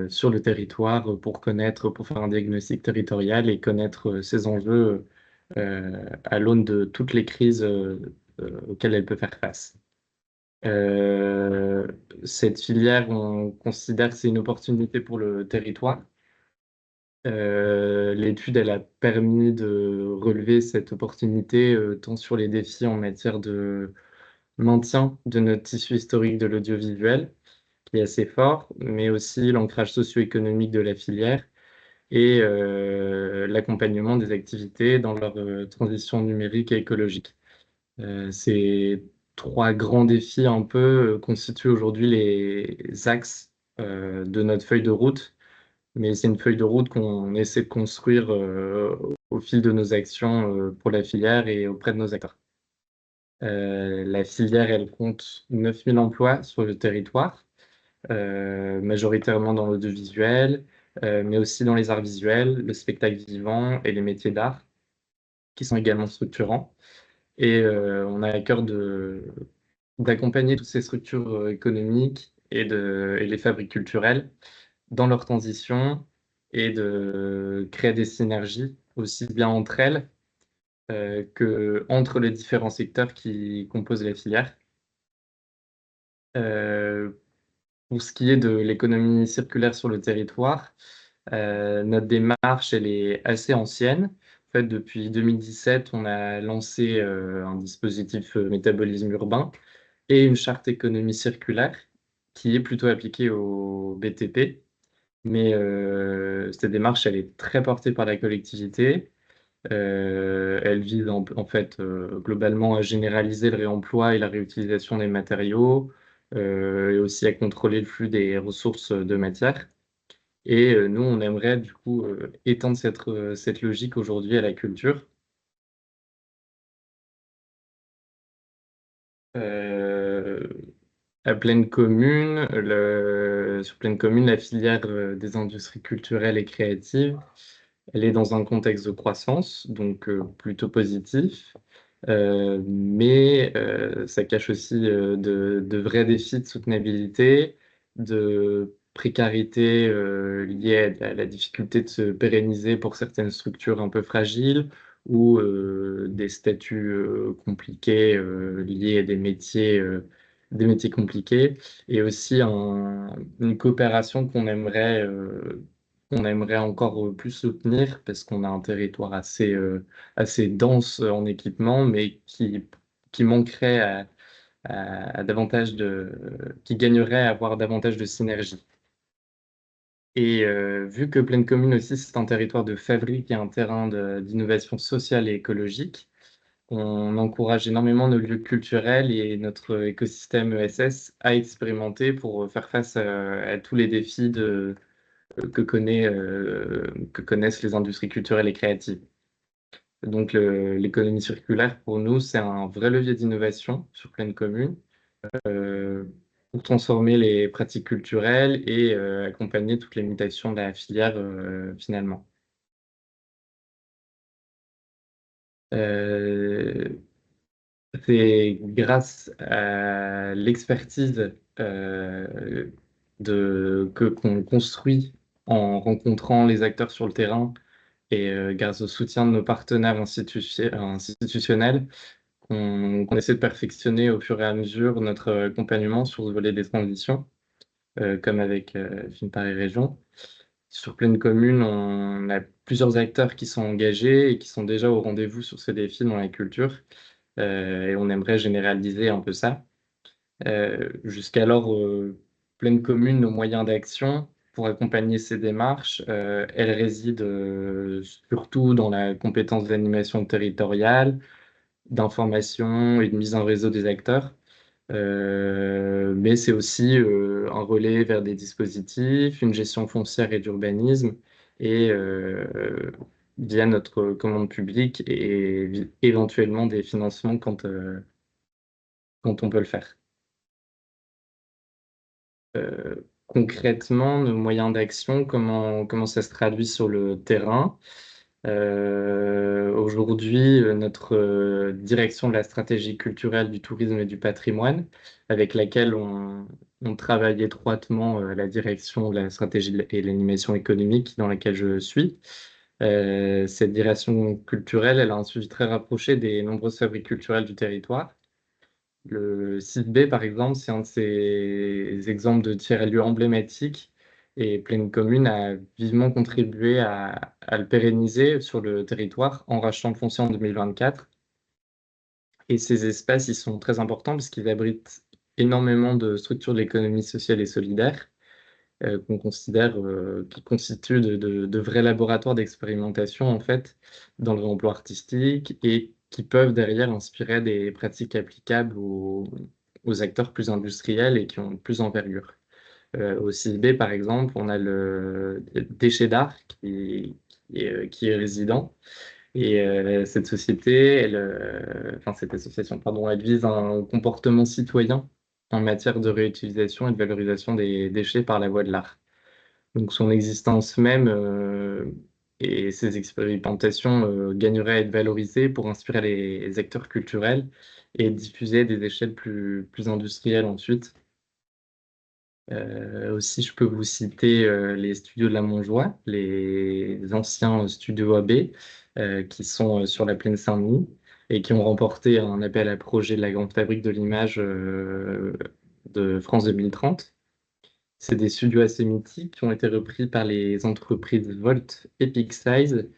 sur le territoire pour faire un diagnostic territorial et connaître ces enjeux à l'aune de toutes les crises auxquelles elle peut faire face. Euh, Cette filière, on considère que c'est une opportunité pour le territoire. L'étude, elle a permis de relever cette opportunité tant sur les défis en matière de maintien de notre tissu historique de l'audiovisuel, qui est assez fort, mais aussi l'ancrage socio-économique de la filière et l'accompagnement des activités dans leur transition numérique et écologique. Ces 3 grands défis un peu constituent aujourd'hui les axes de notre feuille de route, mais c'est une feuille de route qu'on essaie de construire au fil de nos actions pour la filière et auprès de nos acteurs. La filière, elle compte 9000 emplois sur le territoire, majoritairement dans l'audiovisuel, mais aussi dans les arts visuels, le spectacle vivant et les métiers d'art, qui sont également structurants. Et on a à cœur d'accompagner toutes ces structures économiques et les fabriques culturelles dans leur transition et de créer des synergies aussi bien entre elles que entre les différents secteurs qui composent la filière. Pour ce qui est de l'économie circulaire sur le territoire, notre démarche, elle est assez ancienne. En fait, depuis 2017, on a lancé un dispositif métabolisme urbain et une charte économie circulaire qui est plutôt appliquée au BTP. Mais cette démarche, elle est très portée par la collectivité. Elle vise en fait globalement à généraliser le réemploi et la réutilisation des matériaux et aussi à contrôler le flux des ressources de matière. Et nous, on aimerait du coup étendre cette logique aujourd'hui à la culture. À Plaine Commune, sur Plaine Commune, la filière des industries culturelles et créatives, elle est dans un contexte de croissance, donc plutôt positif. Mais ça cache aussi de vrais défis de soutenabilité, de précarité liée à la difficulté de se pérenniser pour certaines structures un peu fragiles, ou des statuts compliqués liés à des métiers compliqués, et aussi une coopération qu'on aimerait encore plus soutenir parce qu'on a un territoire assez dense en équipement, mais qui manquerait à davantage qui gagnerait à avoir davantage de synergie. Et vu que Plaine Commune aussi, c'est un territoire de fabrique et un terrain d'innovation sociale et écologique, on encourage énormément nos lieux culturels et notre écosystème ESS à expérimenter pour faire face à tous les défis que connaissent les industries culturelles et créatives. Donc l'économie circulaire, pour nous, c'est un vrai levier d'innovation sur Plaine Commune pour transformer les pratiques culturelles et accompagner toutes les mutations de la filière finalement. C'est grâce à l'expertise qu'on construit en rencontrant les acteurs sur le terrain et grâce au soutien de nos partenaires institutionnels qu'on essaie de perfectionner au fur et à mesure notre accompagnement sur le volet des transitions, comme avec Film Paris Région. Sur Plaine Commune, on a plusieurs acteurs qui sont engagés et qui sont déjà au rendez-vous sur ces défis dans la culture. Et on aimerait généraliser un peu ça. Jusqu'alors, Plaine Commune, nos moyens d'action pour accompagner ces démarches, elles résident surtout dans la compétence d'animation territoriale, d'information et de mise en réseau des acteurs. Mais c'est aussi un relais vers des dispositifs, une gestion foncière et d'urbanisme, et via notre commande publique et éventuellement des financements quand on peut le faire. Concrètement, nos moyens d'action, comment ça se traduit sur le terrain? Aujourd'hui, notre direction de la stratégie culturelle du tourisme et du patrimoine, avec laquelle on travaille étroitement la direction de la stratégie et l'animation économique dans laquelle je suis. Cette direction culturelle, elle a un suivi très rapproché des nombreuses fabriques culturelles du territoire. Le site B, par exemple, c'est un de ces exemples de tiers-lieux emblématiques et Plaine Commune a vivement contribué à le pérenniser sur le territoire en rachetant le foncier en 2024. Et ces espaces, ils sont très importants parce qu'ils abritent énormément de structures de l'économie sociale et solidaire qu'on considère qui constituent de vrais laboratoires d'expérimentation en fait dans le emploi artistique et qui peuvent derrière inspirer des pratiques applicables aux acteurs plus industriels et qui ont plus d'envergure. Au CIB, par exemple, on a le Déchet d'Art qui est résident. Et cette société, cette association, pardon, elle vise un comportement citoyen en matière de réutilisation et de valorisation des déchets par la voie de l'art. Donc son existence même et ses expérimentations gagneraient à être valorisées pour inspirer les acteurs culturels et diffuser à des échelles plus industrielles ensuite. Aussi, je peux vous citer les studios de la Montjoie, les anciens studios AB qui sont sur la plaine Saint-Denis et qui ont remporté un appel à projet de la Grande Fabrique de l'Image de France 2030. C'est des studios assez mythiques qui ont été repris par les entreprises Volt et Pixsize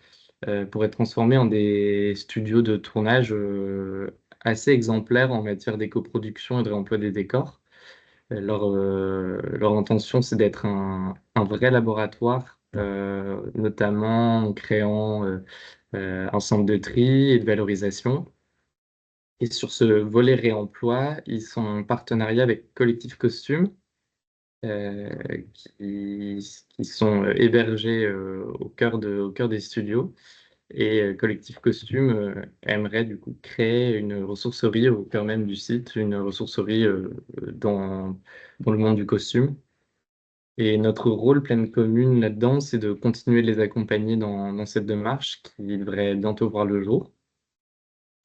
pour être transformés en des studios de tournage assez exemplaires en matière d'éco-production et de réemploi des décors. Leur intention, c'est d'être un vrai laboratoire, notamment en créant un centre de tri et de valorisation. Et sur ce volet réemploi, ils sont en partenariat avec Collectif Costume, qui sont hébergés au cœur des studios. Et Collectif Costume aimerait du coup créer une ressourcerie au cœur même du site, une ressourcerie dans le monde du costume. Et notre rôle, Plaine Commune, là-dedans, c'est de continuer de les accompagner dans cette démarche qui devrait bientôt voir le jour.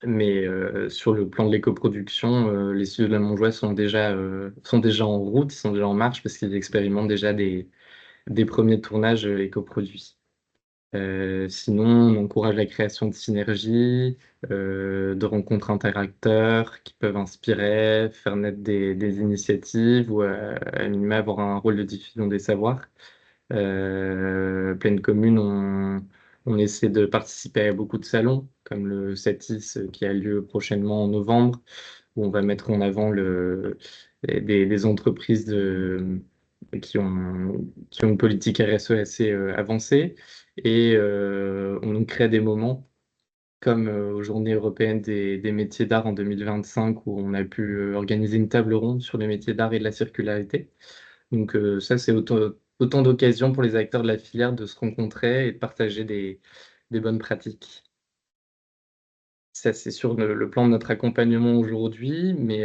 Mais sur le plan de l'éco-production, les studios de la Montjoie sont déjà en route, ils sont déjà en marche parce qu'ils expérimentent déjà des premiers tournages éco-produits. Sinon, on encourage la création de synergies, de rencontres interacteurs qui peuvent inspirer, faire naître des initiatives ou à minima avoir un rôle de diffusion des savoirs. Pleine Commune, on essaie de participer à beaucoup de salons, comme le Satis qui a lieu prochainement en novembre, où on va mettre en avant des entreprises qui ont une politique RSE assez avancée. Et on crée des moments comme aux Journées européennes des métiers d'art en 2025, où on a pu organiser une table ronde sur les métiers d'art et de la circularité. Donc ça, c'est autant d'occasions pour les acteurs de la filière de se rencontrer et de partager des bonnes pratiques. Ça, c'est sur le plan de notre accompagnement aujourd'hui, mais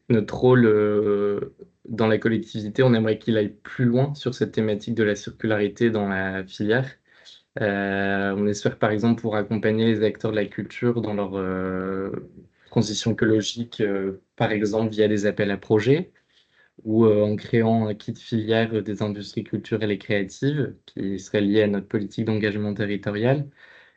notre rôle dans la collectivité, on aimerait qu'il aille plus loin sur cette thématique de la circularité dans la filière. On espère par exemple pour accompagner les acteurs de la culture dans leur transition écologique, par exemple via des appels à projets ou en créant un kit filière des industries culturelles et créatives qui serait lié à notre politique d'engagement territorial.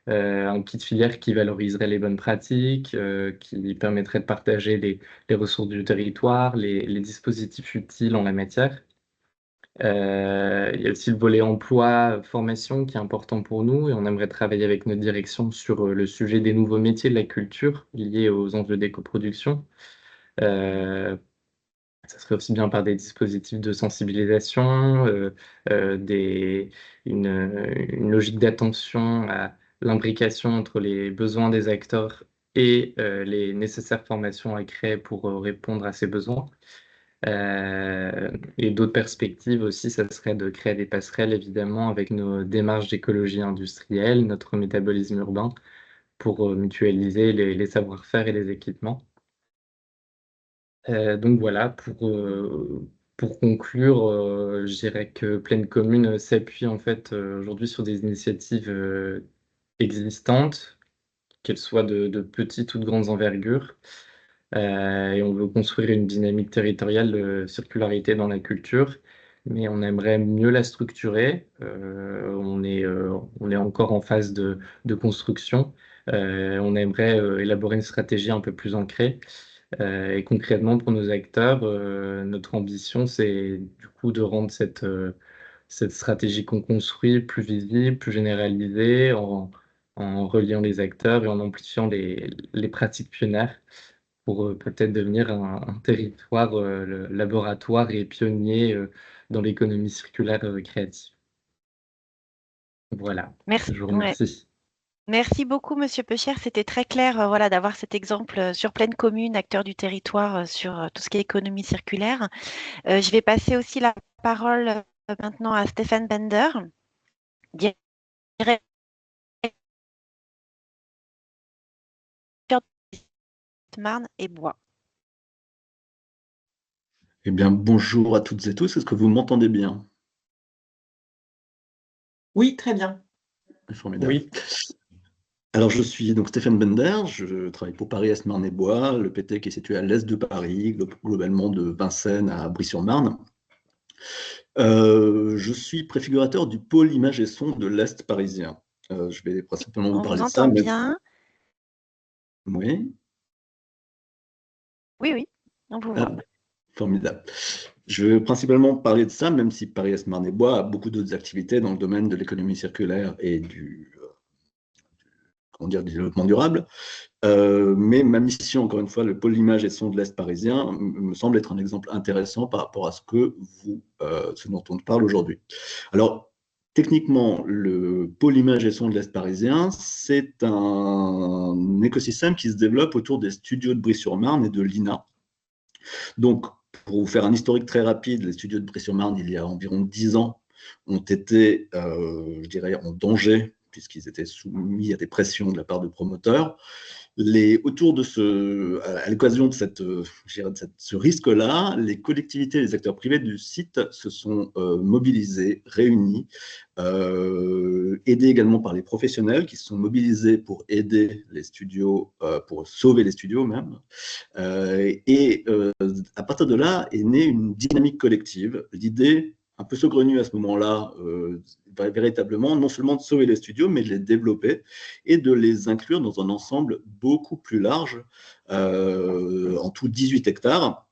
Un kit filière qui valoriserait les bonnes pratiques, qui permettrait de partager les ressources du territoire, les dispositifs utiles en la matière. Il y a aussi le volet emploi, formation qui est important pour nous et on aimerait travailler avec notre direction sur le sujet des nouveaux métiers de la culture liés aux enjeux d'éco-production. Ça serait aussi bien par des dispositifs de sensibilisation, une logique d'attention à l'imbrication entre les besoins des acteurs et les nécessaires formations à créer pour répondre à ces besoins. Et d'autres perspectives aussi, ça serait de créer des passerelles, évidemment, avec nos démarches d'écologie industrielle, notre métabolisme urbain, pour mutualiser les savoir-faire et les équipements. Donc voilà, pour conclure, je dirais que Pleine Commune s'appuie en fait aujourd'hui sur des initiatives existantes, qu'elles soient de petites ou de grandes envergures. Et on veut construire une dynamique territoriale de circularité dans la culture, mais on aimerait mieux la structurer. On est encore en phase de construction. On aimerait élaborer une stratégie un peu plus ancrée. Et concrètement, pour nos acteurs, notre ambition, c'est du coup de rendre cette stratégie qu'on construit plus visible, plus généralisée, en reliant les acteurs et en amplifiant les pratiques pionnières pour peut-être devenir un territoire laboratoire et pionnier dans l'économie circulaire créative. Voilà, Merci. je vous Ouais. remercie. Merci beaucoup, Monsieur Pechère. C'était très clair, voilà, d'avoir cet exemple sur Pleine Commune, acteur du territoire, sur tout ce qui est économie circulaire. Je vais passer aussi la parole maintenant à Stéphane Bender, directeur de Marne et Bois. Eh bien, bonjour à toutes et tous. Est-ce que vous m'entendez bien? Oui, très bien. Formidable. Oui. Alors, je suis donc Stéphane Bender, je travaille pour Paris Est Marne et Bois, le PT qui est situé à l'est de Paris, globalement de Vincennes à Brie-sur-Marne. Je suis préfigurateur du pôle images et son de l'Est parisien. Je vais principalement vous parler de ça. On vous entend bien. Oui. Oui, on vous voit. Formidable. Je vais principalement parler de ça, même si Paris Est Marne et Bois a beaucoup d'autres activités dans le domaine de l'économie circulaire et du développement durable. Mais ma mission, encore une fois, le pôle image et son de l'Est parisien, me semble être un exemple intéressant par rapport à ce dont on parle aujourd'hui. Alors, techniquement, le pôle image et son de l'Est parisien, c'est un écosystème qui se développe autour des studios de Brie-sur-Marne et de l'INA. Donc, pour vous faire un historique très rapide, les studios de Brie-sur-Marne, il y a environ 10 ans, ont été, je dirais, en danger, puisqu'ils étaient soumis à des pressions de la part de promoteurs. À l'occasion de ce risque-là, les collectivités et les acteurs privés du site se sont mobilisés, réunis, aidés également par les professionnels qui se sont mobilisés pour aider les studios, pour sauver les studios même. À partir de là est née une dynamique collective. L'idée un peu saugrenu à ce moment-là, véritablement, non seulement de sauver les studios, mais de les développer et de les inclure dans un ensemble beaucoup plus large, en tout 18 hectares,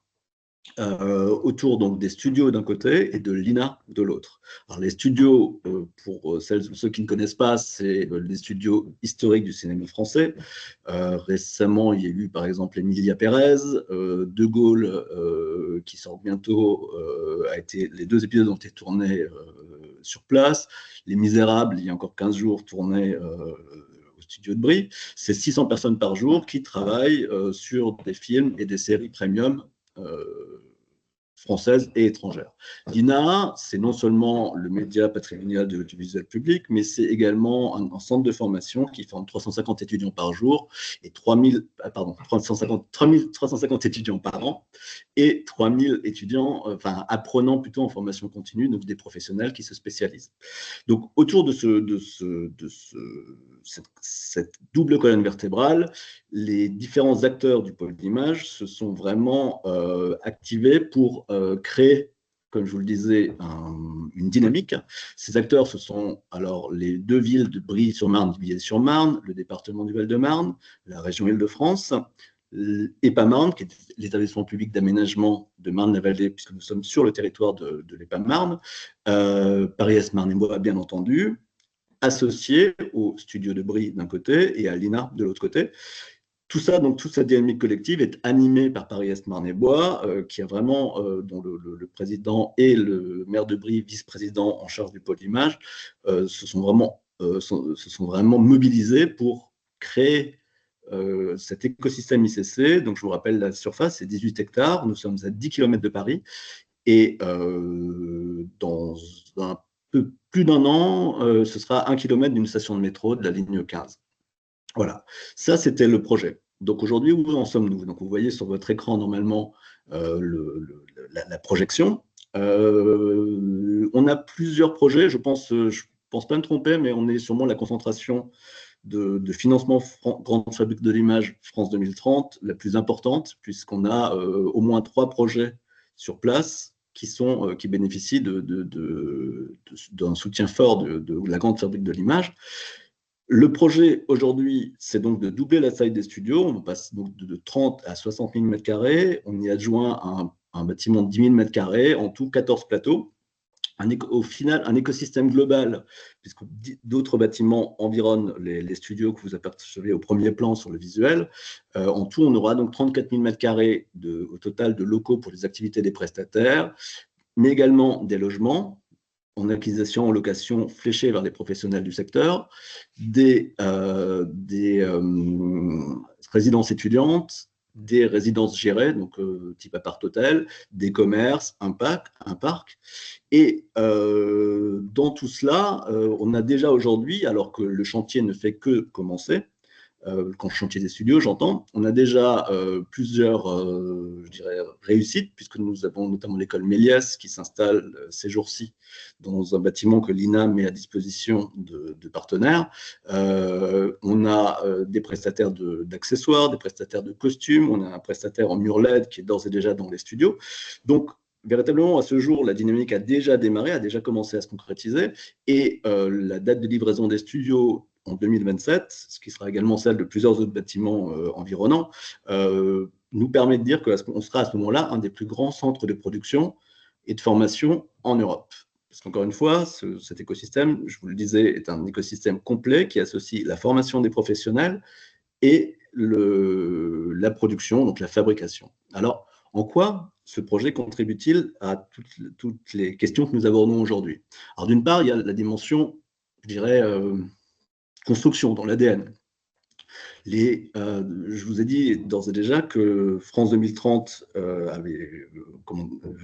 autour donc des studios d'un côté et de l'INA de l'autre. Alors les studios, pour celles ou ceux qui ne connaissent pas, c'est les studios historiques du cinéma français. Récemment, il y a eu par exemple Emilia Pérez, De Gaulle, qui sort bientôt, les 2 épisodes ont été tournés sur place. Les Misérables, il y a encore 15 jours, tournés au studio de Brie. C'est 600 personnes par jour qui travaillent sur des films et des séries premium françaises et étrangères. L'INA, c'est non seulement le média patrimonial de l'audiovisuel public, mais c'est également un centre de formation qui forme 350 étudiants par jour et 3350 étudiants par an et 3000 étudiants, apprenants plutôt en formation continue, donc des professionnels qui se spécialisent. Donc, autour de cette double colonne vertébrale, les différents acteurs du pôle d'image se sont vraiment activés pour créer, comme je vous le disais, une dynamique. Ces acteurs, ce sont alors les 2 villes de Brie-sur-Marne, Villiers-sur-Marne, le département du Val-de-Marne, la région Île-de-France, l'EPAMarne, qui est l'établissement public d'aménagement de Marne-la-Vallée, puisque nous sommes sur le territoire de l'EPAMarne, Paris-Est Marne-et-Bois, bien entendu, associé au studio de Brie d'un côté et à l'INA de l'autre côté. Tout ça, donc toute cette dynamique collective est animée par Paris-Est Marne-et-Bois, qui a vraiment, dont le président et le maire de Brie, vice-président en charge du pôle d'image, se sont vraiment mobilisés pour créer cet écosystème ICC. Donc je vous rappelle, la surface, c'est 18 hectares, nous sommes à 10 km de Paris, et dans un peu plus d'un an, ce sera 1 km d'une station de métro de la ligne 15. Voilà, ça c'était le projet. Donc aujourd'hui, où en sommes-nous? Donc vous voyez sur votre écran normalement la projection. On a plusieurs projets, je pense pas me tromper, mais on est sûrement la concentration de financement Grande Fabrique de l'Image France 2030 la plus importante, puisqu'on a au moins 3 projets sur place qui bénéficient d'un soutien fort de la Grande Fabrique de l'Image. Le projet aujourd'hui, c'est donc de doubler la taille des studios. On passe donc de 30 à 60 000 m². On y adjoint un bâtiment de 10 000 m², en tout 14 plateaux. Au final, un écosystème global, puisque d'autres bâtiments environnent les studios que vous apercevez au premier plan sur le visuel. En tout, on aura donc 34 000 m² au total de locaux pour les activités des prestataires, mais également des logements en acquisition, en location, fléchés vers des professionnels du secteur, des résidences étudiantes, des résidences gérées, donc type appart-hôtel, des commerces, un parc. Et dans tout cela, on a déjà aujourd'hui, alors que le chantier ne fait que commencer, quand chantier des studios, j'entends, on a déjà plusieurs, je dirais, réussites, puisque nous avons notamment l'école Méliès qui s'installe ces jours-ci dans un bâtiment que l'INA met à disposition de partenaires. On a des prestataires d'accessoires, des prestataires de costumes, on a un prestataire en mur LED qui est d'ores et déjà dans les studios. Donc, véritablement, à ce jour, la dynamique a déjà démarré, a déjà commencé à se concrétiser, et la date de livraison des studios en 2027, ce qui sera également celle de plusieurs autres bâtiments environnants, nous permet de dire qu'on sera à ce moment-là un des plus grands centres de production et de formation en Europe. Parce qu'encore une fois, cet écosystème, je vous le disais, est un écosystème complet qui associe la formation des professionnels et la production, donc la fabrication. Alors, en quoi ce projet contribue-t-il à toutes les questions que nous abordons aujourd'hui? Alors, d'une part, il y a la dimension, je dirais, construction dans l'ADN. Je vous ai dit d'ores et déjà que France 2030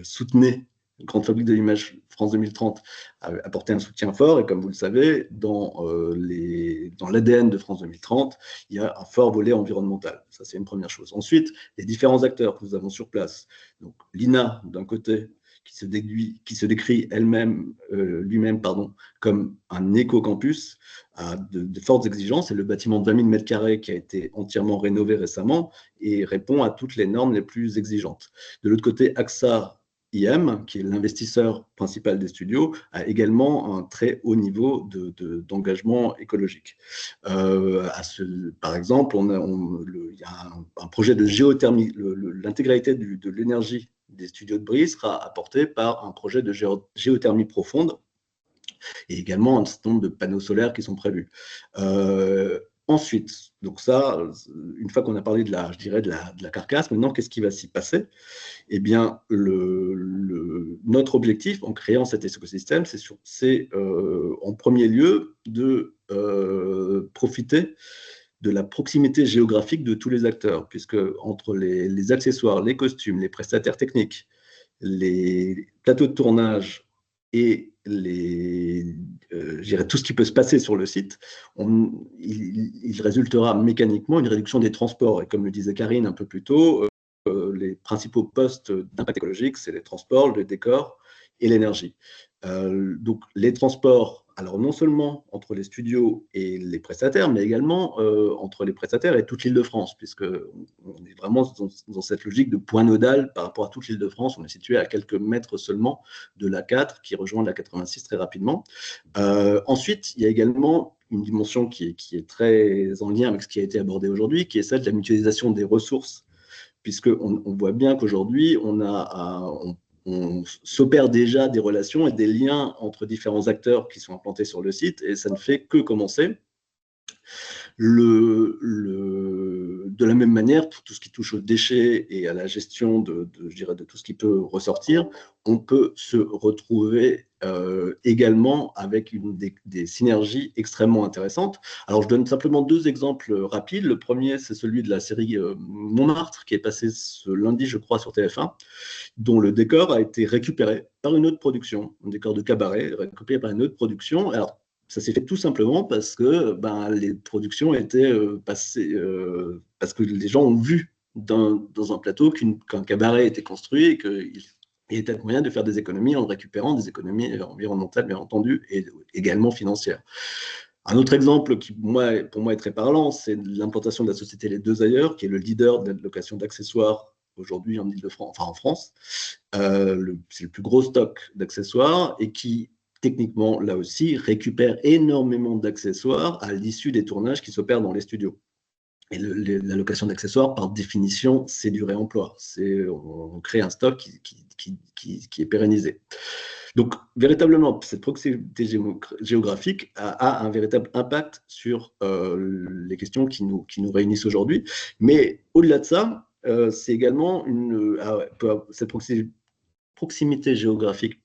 soutenait Grande Fabrique de l'Image France 2030 a apporté un soutien fort, et comme vous le savez, dans l'ADN de France 2030, il y a un fort volet environnemental. Ça, c'est une première chose. Ensuite, les différents acteurs que nous avons sur place, donc l'INA d'un côté, qui se décrit lui-même comme un éco-campus à de fortes exigences. C'est le bâtiment de 20 000 m² qui a été entièrement rénové récemment et répond à toutes les normes les plus exigeantes. De l'autre côté, AXA, IM, qui est l'investisseur principal des studios, a également un très haut niveau d'engagement écologique. Par exemple, il y a un projet de géothermie. L'intégralité de l'énergie des studios de Brie sera apportée par un projet de géothermie profonde et également un certain nombre de panneaux solaires qui sont prévus. Ensuite, donc ça, une fois qu'on a parlé je dirais de la carcasse, maintenant, qu'est-ce qui va s'y passer? Eh bien, notre objectif en créant cet écosystème, c'est en premier lieu de profiter de la proximité géographique de tous les acteurs, puisque entre les accessoires, les costumes, les prestataires techniques, les plateaux de tournage et je dirais tout ce qui peut se passer sur le site, il résultera mécaniquement une réduction des transports. Et comme le disait Karine un peu plus tôt, les principaux postes d'impact écologique, c'est les transports, le décor et l'énergie. Donc les transports, alors non seulement entre les studios et les prestataires, mais également entre les prestataires et toute l'Île-de-France, puisqu'on est vraiment dans cette logique de point nodal par rapport à toute l'Île-de-France. On est situé à quelques mètres seulement de l'A4 qui rejoint la 86 très rapidement. Ensuite, il y a également une dimension qui est très en lien avec ce qui a été abordé aujourd'hui, qui est celle de la mutualisation des ressources, puisqu'on voit bien qu'aujourd'hui, on s'opère déjà des relations et des liens entre différents acteurs qui sont implantés sur le site, et ça ne fait que commencer. De la même manière, pour tout ce qui touche aux déchets et à la gestion je dirais, de tout ce qui peut ressortir, on peut se retrouver également avec des synergies extrêmement intéressantes. Alors, je donne simplement 2 exemples rapides. Le premier, c'est celui de la série Montmartre, qui est passée ce lundi, je crois, sur TF1, dont le décor a été récupéré par une autre production, un décor de cabaret récupéré par une autre production. Alors, ça s'est fait tout simplement parce que les productions étaient passées, parce que les gens ont vu dans un plateau qu'un cabaret était construit et qu'il y était moyen de faire des économies en récupérant des économies environnementales, bien entendu, et également financières. Un autre exemple qui, pour moi, est très parlant, c'est l'implantation de la société Les Deux Ailleurs, qui est le leader de la location d'accessoires aujourd'hui en Île-de-France, enfin en France. C'est le plus gros stock d'accessoires et qui, techniquement, là aussi, récupère énormément d'accessoires à l'issue des tournages qui s'opèrent dans les studios. Et la location d'accessoires, par définition, c'est du réemploi. On crée un stock qui est pérennisé. Donc, véritablement, cette proximité géographique a un véritable impact sur les questions qui nous réunissent aujourd'hui. Mais au-delà de ça, c'est également cette proximité géographique,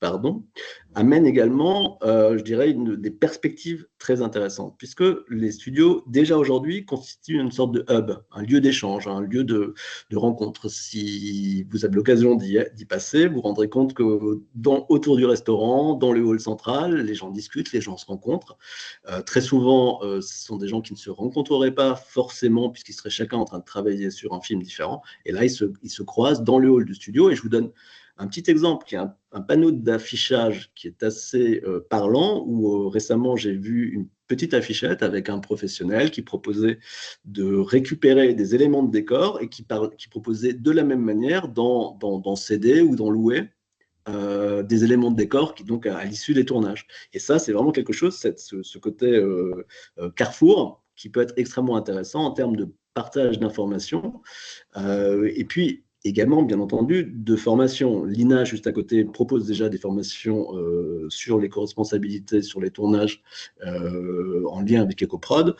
amène également, je dirais, des perspectives très intéressantes, puisque les studios, déjà aujourd'hui, constituent une sorte de hub, un lieu d'échange, un lieu de rencontre. Si vous avez l'occasion d'y passer, vous vous rendrez compte que autour du restaurant, dans le hall central, les gens discutent, les gens se rencontrent. Très souvent, ce sont des gens qui ne se rencontreraient pas forcément, puisqu'ils seraient chacun en train de travailler sur un film différent. Et là, ils se croisent dans le hall du studio, et je vous donne un petit exemple qui est un panneau d'affichage qui est assez parlant, où récemment j'ai vu une petite affichette avec un professionnel qui proposait de récupérer des éléments de décor et qui proposait de la même manière d'en céder ou d'en louer des éléments de décor donc à l'issue des tournages. Et ça, c'est vraiment quelque chose, ce côté carrefour, qui peut être extrêmement intéressant en termes de partage d'informations. Et puis, également, bien entendu, de formation. L'INA, juste à côté, propose déjà des formations sur l'éco-responsabilité, sur les tournages en lien avec EcoProd.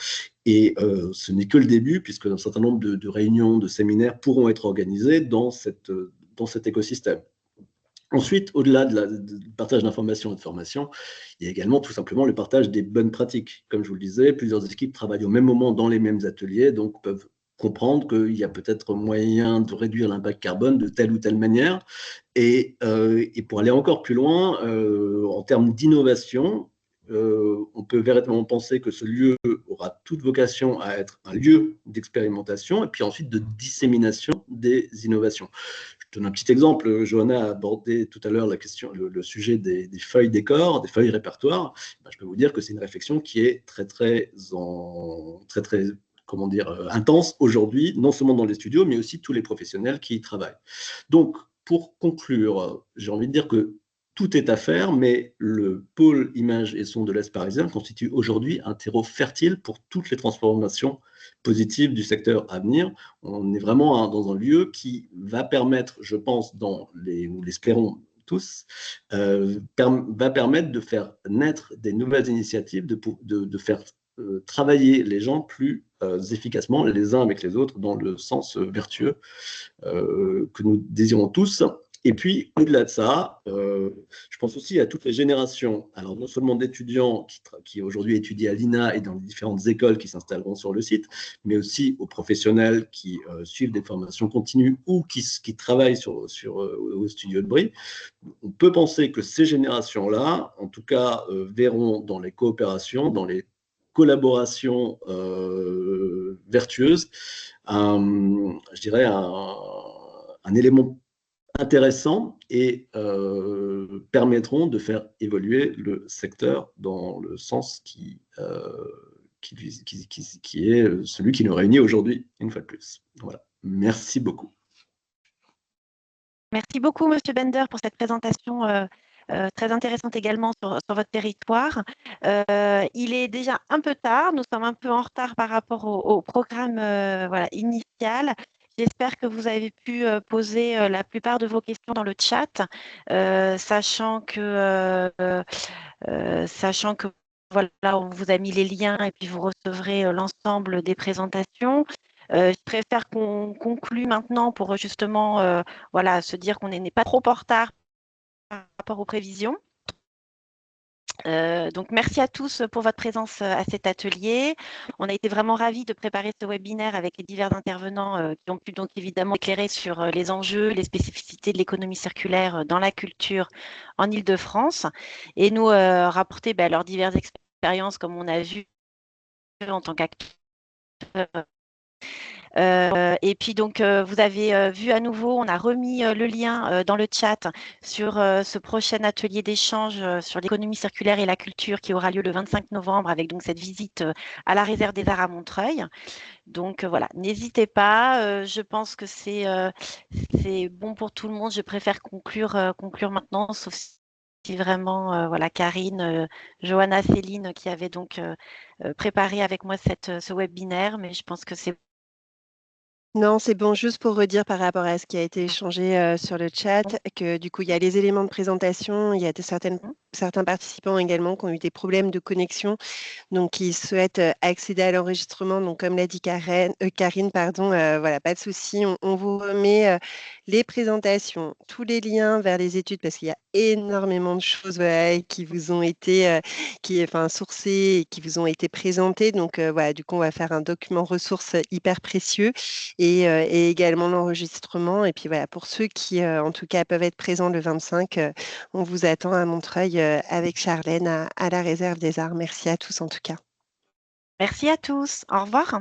Et ce n'est que le début, puisque un certain nombre de réunions, de séminaires pourront être organisés dans cet écosystème. Ensuite, au-delà du partage d'informations et de formation, il y a également tout simplement le partage des bonnes pratiques. Comme je vous le disais, plusieurs équipes travaillent au même moment dans les mêmes ateliers, donc peuvent comprendre qu'il y a peut-être moyen de réduire l'impact carbone de telle ou telle manière. Et pour aller encore plus loin, en termes d'innovation, on peut véritablement penser que ce lieu aura toute vocation à être un lieu d'expérimentation et puis ensuite de dissémination des innovations. Je donne un petit exemple. Johanna a abordé tout à l'heure le sujet des feuilles décors, des feuilles répertoires. Ben, je peux vous dire que c'est une réflexion qui est très intense aujourd'hui, non seulement dans les studios, mais aussi tous les professionnels qui y travaillent. Donc, pour conclure, j'ai envie de dire que tout est à faire, mais le pôle images et sons de l'Est parisien constitue aujourd'hui un terreau fertile pour toutes les transformations positives du secteur à venir. On est vraiment dans un lieu qui va permettre, je pense, nous l'espérons tous, va permettre de faire naître des nouvelles initiatives, de faire travailler les gens plus efficacement les uns avec les autres dans le sens vertueux que nous désirons tous. Et puis, au-delà de ça, je pense aussi à toutes les générations, alors non seulement d'étudiants qui aujourd'hui étudient à l'INA et dans les différentes écoles qui s'installeront sur le site, mais aussi aux professionnels qui suivent des formations continues ou qui travaillent au studio de Brie. On peut penser que ces générations-là, en tout cas, verront dans les coopérations, dans les collaborations vertueuses, je dirais un élément intéressant et permettront de faire évoluer le secteur dans le sens qui est celui qui nous réunit aujourd'hui, une fois de plus. Voilà. Merci beaucoup. Merci beaucoup, Monsieur Bender, pour cette présentation très intéressante également sur votre territoire. Il est déjà un peu tard, nous sommes un peu en retard par rapport au programme initial. J'espère que vous avez pu poser la plupart de vos questions dans le chat, sachant que voilà, on vous a mis les liens et puis vous recevrez l'ensemble des présentations. Je préfère qu'on conclue maintenant pour justement se dire qu'on n'est pas trop en retard par rapport aux prévisions. Donc, merci à tous pour votre présence à cet atelier. On a été vraiment ravis de préparer ce webinaire avec les divers intervenants qui ont pu donc évidemment éclairer sur les enjeux, les spécificités de l'économie circulaire dans la culture en Île-de-France et nous rapporter leurs diverses expériences comme on a vu en tant qu'acteurs. Et puis donc, vous avez vu à nouveau, on a remis le lien dans le chat sur ce prochain atelier d'échange sur l'économie circulaire et la culture qui aura lieu le 25 novembre avec donc cette visite à la réserve des arts à Montreuil. Donc voilà, n'hésitez pas. Je pense que c'est bon pour tout le monde. Je préfère conclure maintenant, sauf si vraiment Karine, Johanna, Céline qui avaient donc préparé avec moi ce webinaire, mais je pense que c'est Non, c'est bon, juste pour redire par rapport à ce qui a été échangé sur le chat, que du coup, il y a les éléments de présentation, il y a certains participants également qui ont eu des problèmes de connexion, donc qui souhaitent accéder à l'enregistrement. Donc, comme l'a dit Karine, voilà, pas de souci, on vous remet les présentations, tous les liens vers les études, parce qu'il y a énormément de choses qui vous ont été sourcées et qui vous ont été présentées. Donc, du coup, on va faire un document ressource hyper précieux. Et également l'enregistrement. Et puis voilà, pour ceux qui, en tout cas, peuvent être présents le 25, on vous attend à Montreuil avec Charlène à la réserve des arts. Merci à tous en tout cas. Merci à tous. Au revoir.